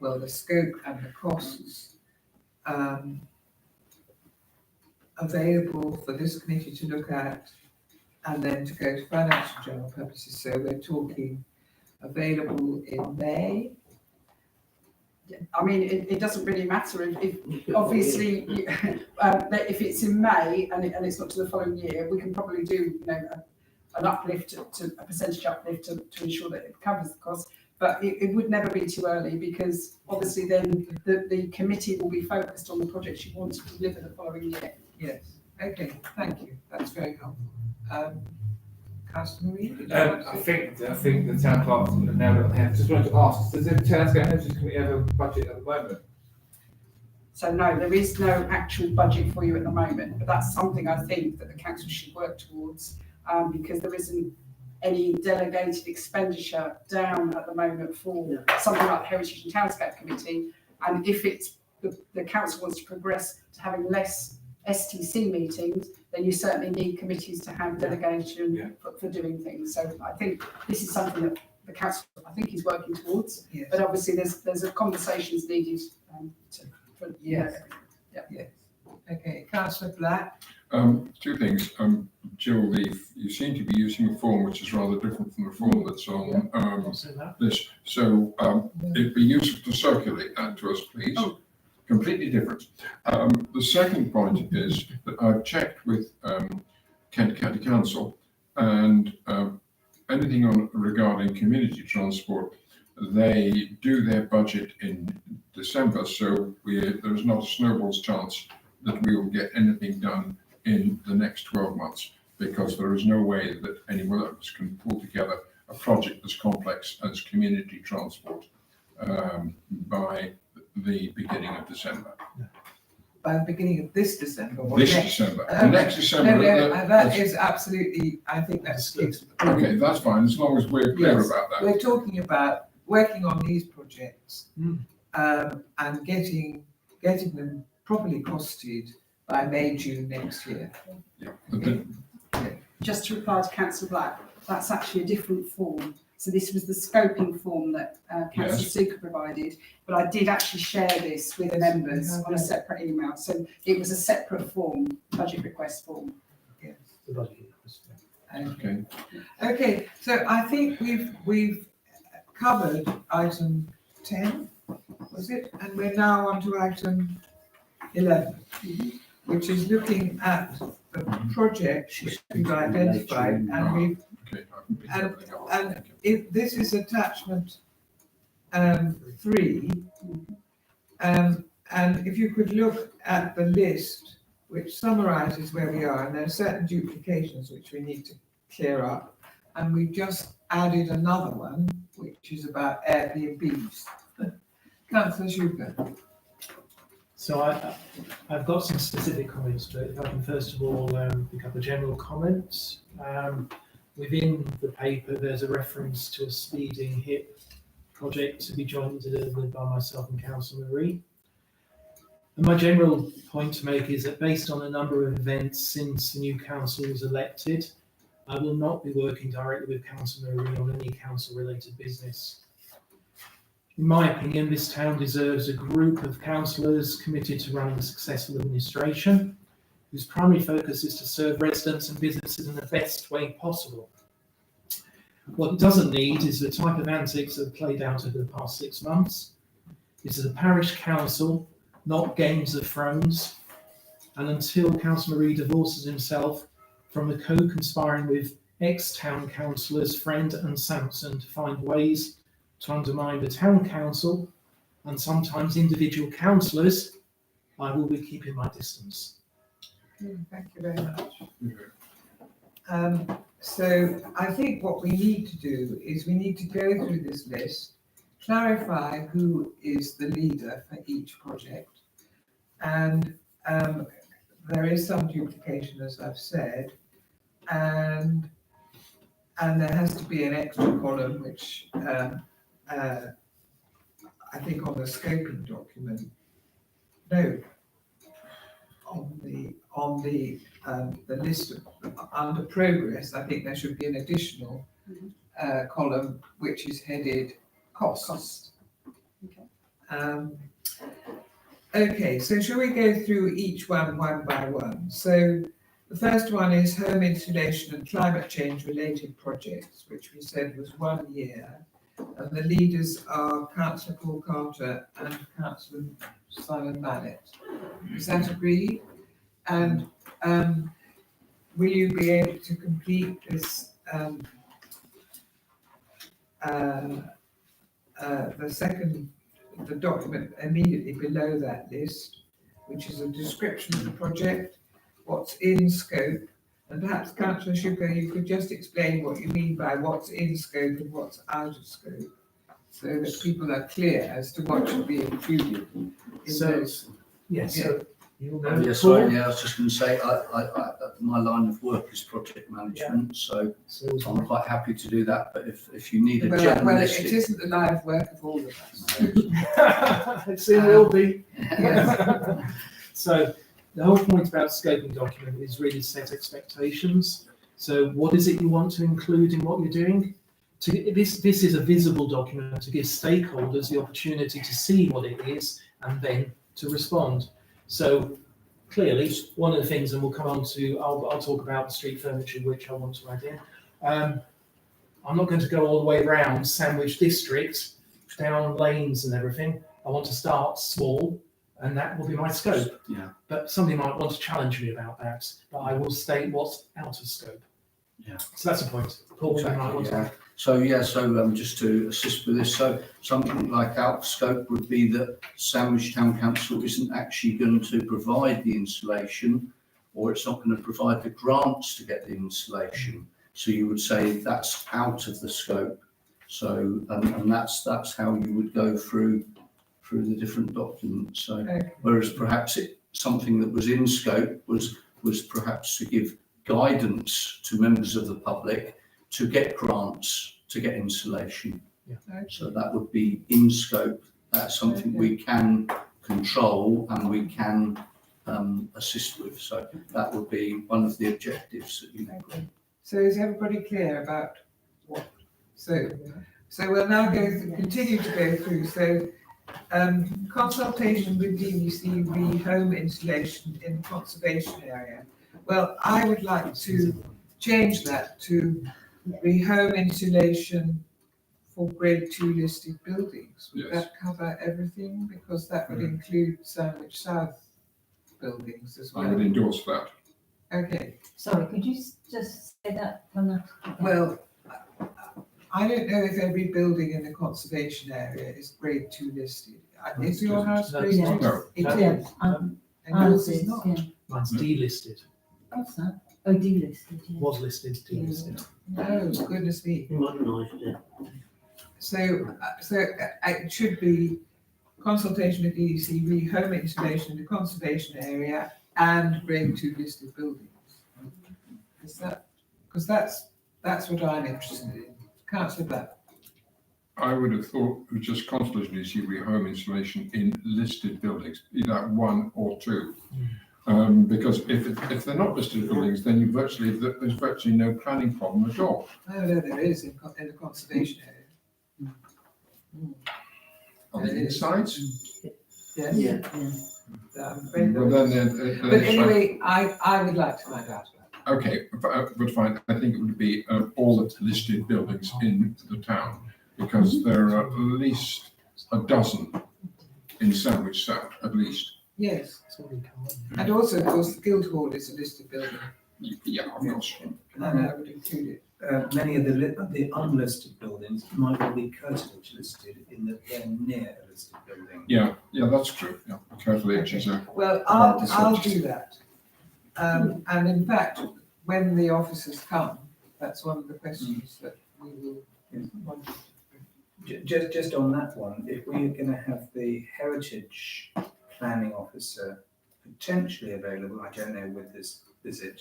E: well, the scope and the costs available for this committee to look at, and then to go to financial general purposes. So we're talking available in May.
C: I mean, it doesn't really matter if obviously, if it's in May and it's not to the following year, we can probably do, you know, an uplift to a percentage uplift to ensure that it covers the cost. But it would never be too early, because obviously then the committee will be focused on the projects you want to deliver the following year.
E: Yes. Okay. Thank you. That's very helpful. Councillor Marie?
I: I think the town clerk now that they have. Just wanted to ask: does the Town Heritage Committee have a budget at the moment?
C: So no, there is no actual budget for you at the moment, but that's something I think that the council should work towards, because there isn't any delegated expenditure down at the moment for something like the Heritage and Townscape Committee. And if it's the council wants to progress to having less STC meetings, then you certainly need committees to have delegation for doing things. So I think this is something that the council, I think, is working towards.
E: Yes.
C: But obviously there's a conversations needed
E: Yes. Okay, Councillor Black.
D: Two things. Jill, you seem to be using a form which is rather different from the form that's on this. So it'd be useful to circulate that to us, please.
C: Oh.
D: Completely different. The second point is that I've checked with Kent County Council, and anything regarding community transport, they do their budget in December, so there's not a snowball's chance that we will get anything done in the next 12 months, because there is no way that anyone of us can pull together a project as complex as community transport by the beginning of December.
E: By the beginning of this December?
D: December. Next December.
E: That is absolutely, I think that's...
D: Okay, that's fine, as long as we're clear about that.
E: We're talking about working on these projects and getting them properly costed by May, June next year.
C: Just to reply to Councillor Black, that's actually a different form. So this was the scoping form that Councillor Suker provided, but I did actually share this with the members on a separate email. So it was a separate form, budget request form.
E: Yes.
B: The budget request.
E: Okay. So I think we've covered item 10, was it? And we're now on to item 11, which is looking at the project we've identified, and this is attachment 3, and if you could look at the list which summarises where we are, and there are certain duplications which we need to clear up, and we've just added another one which is about Airbnbs. Councillor Suker.
B: So I've got some specific comments, but if I can first of all pick up a general comment. Within the paper, there's a reference to a speeding hip project to be jointly delivered by myself and Councillor Marie. And my general point to make is that based on a number of events since the new council was elected, I will not be working directly with Councillor Marie on any council-related business. In my opinion, this town deserves a group of councillors committed to running a successful administration, whose primary focus is to serve residents and businesses in the best way possible. What it doesn't need is the type of antics that have played out over the past 6 months. This is a parish council, not Games of Thrones. And until Councillor Marie divorces himself from the co-conspiring with ex-town councillors Friend and Sampson to find ways to undermine the town council and sometimes individual councillors, I will be keeping my distance.
E: Thank you very much. So I think what we need to do is we need to go through this list, clarify who is the leader for each project, and there is some duplication, as I've said, and there has to be an extra column, which I think on the scoping document, no, on the list of, under progress, I think there should be an additional column which is headed costs.
C: Okay.
E: Okay, so shall we go through each one by one? So the first one is home insulation and climate change related projects, which we said was 1 year. And the leaders are Councillor Paul Carter and Councillor Simon Mallet. Is that agreed? And will you be able to complete this, the document immediately below that list, which is a description of the project, what's in scope, and perhaps Councillor Sugar, you could just explain what you mean by what's in scope and what's out of scope, so that people are clear as to what should be included in those.
B: Yes,
E: Yeah.
B: so you'll know.
A: I was just going to say, my line of work is project management, so I'm quite happy to do that. But if you need a
E: Well,
A: generalistic,
E: it isn't the line of work of all of us.
B: It soon will be.
E: Yes.
B: So the whole point about scoping document is really set expectations. So what is it you want to include in what you're doing? This is a visible document to give stakeholders the opportunity to see what it is and then to respond. So clearly, one of the things, and we'll come on to, I'll talk about the street furniture, which I want to add in. I'm not going to go all the way around Sandwich District, down lanes and everything. I want to start small, and that will be my scope.
A: Yeah.
B: But somebody might want to challenge me about that, but I will state what's out of scope.
A: Yeah.
B: So that's a point. Paul, you might want to.
A: So just to assist with this, so something like out of scope would be that Sandwich Town Council isn't actually going to provide the installation, or it's not going to provide the grants to get the installation. So you would say that's out of the scope. So and that's how you would go through the different documents. So whereas perhaps something that was in scope was perhaps to give guidance to members of the public to get grants to get installation.
B: Yeah.
A: So that would be in scope. That's something we can control and we can assist with. So that would be one of the objectives that you know.
E: So is everybody clear about what? So we'll now continue to go through. So consultation with DVC re home installation in the conservation area. Well, I would like to change that to re-home insulation for grade 2 listed buildings. Would that cover everything? Because that would include Sandwich South buildings as well.
D: I would endorse that.
E: Okay.
F: Sorry, could you just say that from that?
E: Well, I don't know if every building in the conservation area is grade 2 listed. Is your house grade 2?
D: No.
E: It
F: Yeah,
E: is. And yours is not.
F: yeah.
B: Mine's delisted.
F: What's that? Oh, delisted, yeah.
B: Was listed, delisted.
E: Oh, goodness me.
G: Modernised it.
E: So it should be consultation with DEC, re home installation in the conservation area and grade 2 listed buildings. Is that, because that's what I'm interested in. Councillor Black.
D: I would have thought it was just constellation issue with home installation in listed buildings, either 1 or 2. Because if they're not listed buildings, then there's virtually no planning problem at all.
E: Oh, no, there is in the conservation area.
D: On the insides,
E: Yes.
G: Yeah.
E: I'm afraid
D: well
E: there is.
D: then,
E: But anyway, I would like to find out about that.
D: Okay, but fine, I think it would be all the listed buildings in the town, because there are at least a dozen in Sandwich South, at least.
E: Yes,
B: It's already come on.
E: and also, of course, the Guildhall is a listed building,
D: Yeah, of course.
E: and I would include it.
K: Many of the unlisted buildings might well be curtilage listed in that they're near a listed building.
D: Yeah, that's true, yeah, curtilage is a,
E: Well, I'll do that. And in fact, when the officers come, that's one of the questions that we will want.
K: Just on that one, if we're going to have the heritage planning officer potentially available, I don't know with this visit,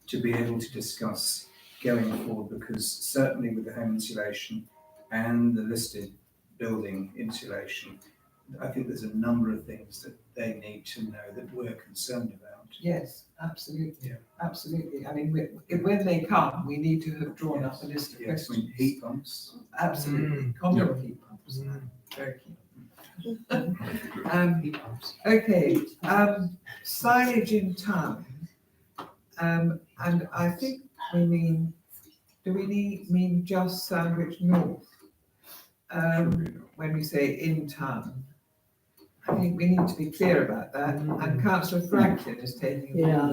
K: to be able to discuss going forward, because certainly with the home insulation and the listed building insulation, I think there's a number of things that they need to know that we're concerned about.
E: Yes, absolutely,
B: Yeah.
E: absolutely. I mean, when they come, we need to have drawn up a list of
K: Yes, I
E: questions.
K: mean, heat pumps.
E: Absolutely,
B: Mm.
E: common heat pumps,
B: Mm.
E: very keen.
B: Heat pumps.
E: Okay, signage in town. And I think we mean, do we mean just Sandwich North? When we say in town. I think we need to be clear about that, and Councillor Franklin is taking.
G: Yeah,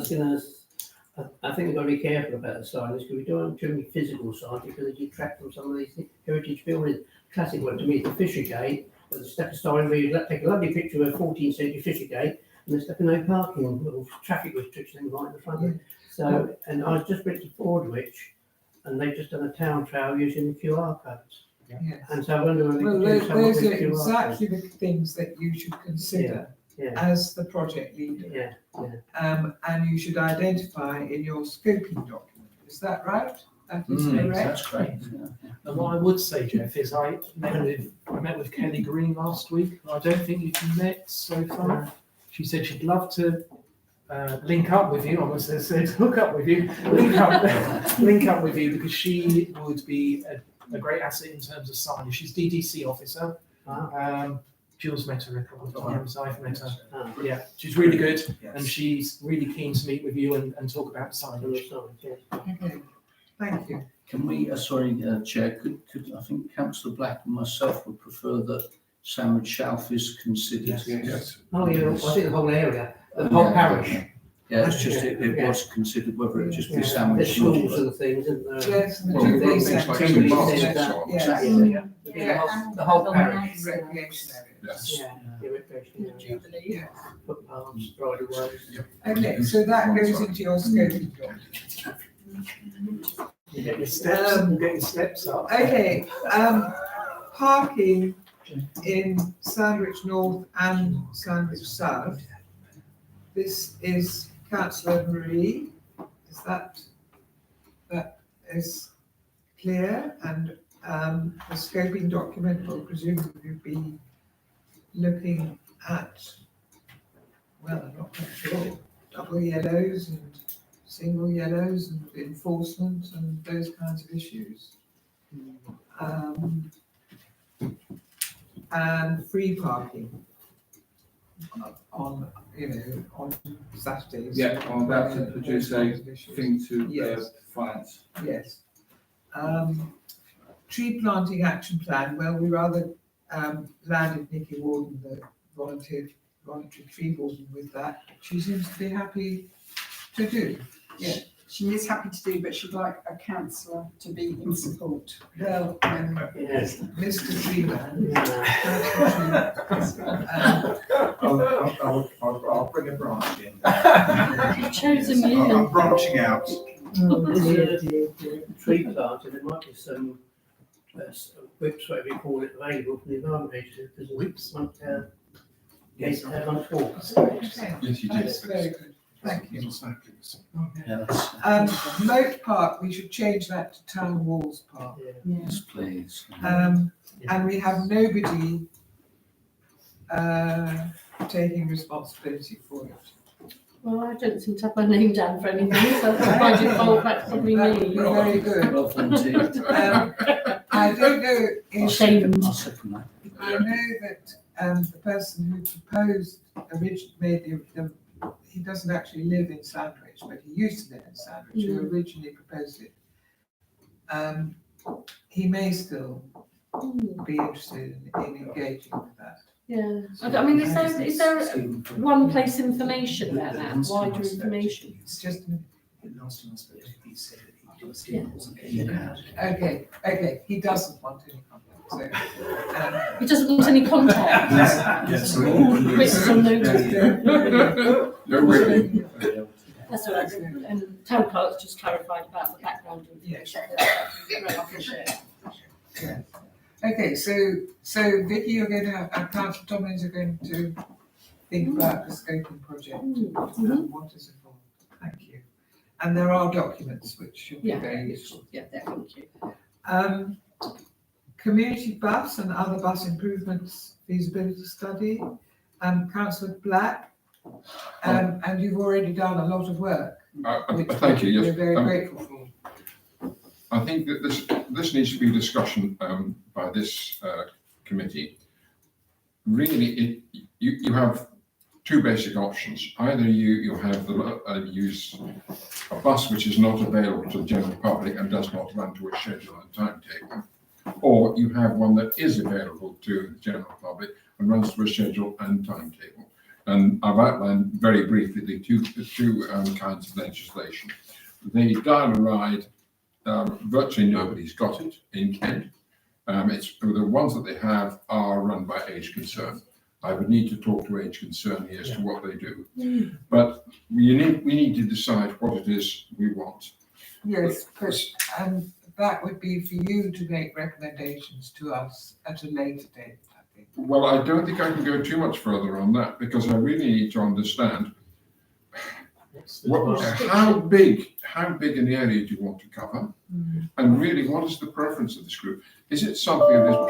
G: I think we've got to be careful about the signage, because we don't want too many physical signs, because they detract from some of these heritage buildings. Classic one to me is the Fisher Gate, where they stuck a sign where you take a lovely picture of a 14th century Fisher Gate, and they stuck a no parking or traffic restriction right in the front of it. So, and I was just been to Fordwich, and they've just done a town trail using the QR codes.
E: Yes.
G: And so I wonder whether
E: Well,
G: we could do some of
E: those
G: the
E: are
G: QR codes.
E: exactly the things that you should consider
G: Yeah,
E: as the project leader.
G: yeah.
E: And you should identify in your scoping document. Is that right? That is correct?
A: That's great. Yeah.
B: And what I would say, Jeff, is I met with Kelly Green last week. I don't think you've met so far. She said she'd love to link up with you. I almost said hook up with you, link up with you, because she would be a great asset in terms of signage. She's DDC officer. Jill's met her a couple of times. I've met her. Yeah, she's really good, and she's really keen to meet with you and talk about signage.
E: Okay, thank you.
A: Can we, Chair, could I think Councillor Black and myself would prefer that Sandwich Shelf is considered.
D: yes.
G: Oh, yeah, I think the whole area, the whole parish.
A: Yeah, it's just, it was considered whether it just be
G: There's
A: Sandwich.
G: schools and things, isn't there?
E: Yes, and the
D: Well, we've got
E: Jubilee
D: things like
E: Centre.
D: St.
G: Jubilee
D: Martin's and
G: Centre.
D: so on.
E: Yes.
G: The whole parish.
E: Recreation area.
D: Yes.
G: Yeah, the recreation area,
J: Jubilee.
G: footpaths, bridle ways.
E: Okay, so that goes into your scoping document.
B: You get your steps up.
E: Okay, parking in Sandwich North and Sandwich South. This is Councillor Marie. Is that is clear? And the scoping document will presumably be looking at, well, I'm not quite sure, double yellows and single yellows and enforcement and those kinds of issues. And free parking on Saturdays.
I: Yeah, I'm about to produce a thing to
E: Yes.
I: finance.
E: Yes. Tree planting action plan, well, we rather landed Nikki Warden, the voluntary tree warden, with that. She seems to be happy to do. Yeah.
C: She is happy to do, but she'd like a councillor to be in support.
E: Well,
G: Yes.
E: Mr. Tree Man.
G: Yeah.
K: I'll bring a branch in.
J: You've chosen
K: I'm
J: you.
K: branching out.
G: Tree planting, there might be some whips, whatever you call it, available from the Environment Agency. There's whips, one, yes, one talk.
E: Okay,
D: Yes, you
E: that's
D: did.
E: very good. Thank you.
A: Yeah, that's,
E: Moat Park, we should change that to Town Walls Park.
A: yes, please.
E: And we have nobody taking responsibility for it.
J: Well, I don't seem to have my name down for anything, so by default, that's probably me.
E: Very good.
A: Well volunteered.
E: I don't know
A: I'll
E: if,
A: second that.
E: I know that the person who proposed, originally made the he doesn't actually live in Sandwich, but he used to live in Sandwich, who originally proposed it. He may still be interested in engaging with that.
J: Yeah, I mean, is there one place information there now, wider information?
E: It's just,
K: The last time I spoke to him, he said that he wasn't getting out.
E: okay, he doesn't want any contact, so.
J: He doesn't want any contact.
K: Yes, so all
J: Written on notice.
D: No, really.
J: That's all right. And town clerk's just clarified about the background information. Right, I can share.
E: Yeah. Okay, so Vicky, you're going to, and Councillor Tommins are going to think about the scoping project and what is involved. Thank you. And there are documents which should be very useful.
J: Yeah, thank you.
E: Community bus and other bus improvements feasibility study. Councillor Black, and you've already done a lot of work.
D: Thank you, yes.
E: We're very grateful for.
D: I think that this needs to be a discussion by this committee. Really, you have two basic options. Either you have use a bus which is not available to the general public and does not run to a schedule and timetable, or you have one that is available to the general public and runs to a schedule and timetable. And I've outlined very briefly the two kinds of legislation. The dial-a-ride, virtually nobody's got it in Kent. It's the ones that they have are run by Age Concern. I would need to talk to Age Concern here as to what they do. But we need to decide what it is we want.
E: Yes, but that would be for you to make recommendations to us at a later date, I think.
D: Well, I don't think I can go too much further on that because I really need to understand how big an area do you want to cover, and really what is the preference of this group? Is it something that is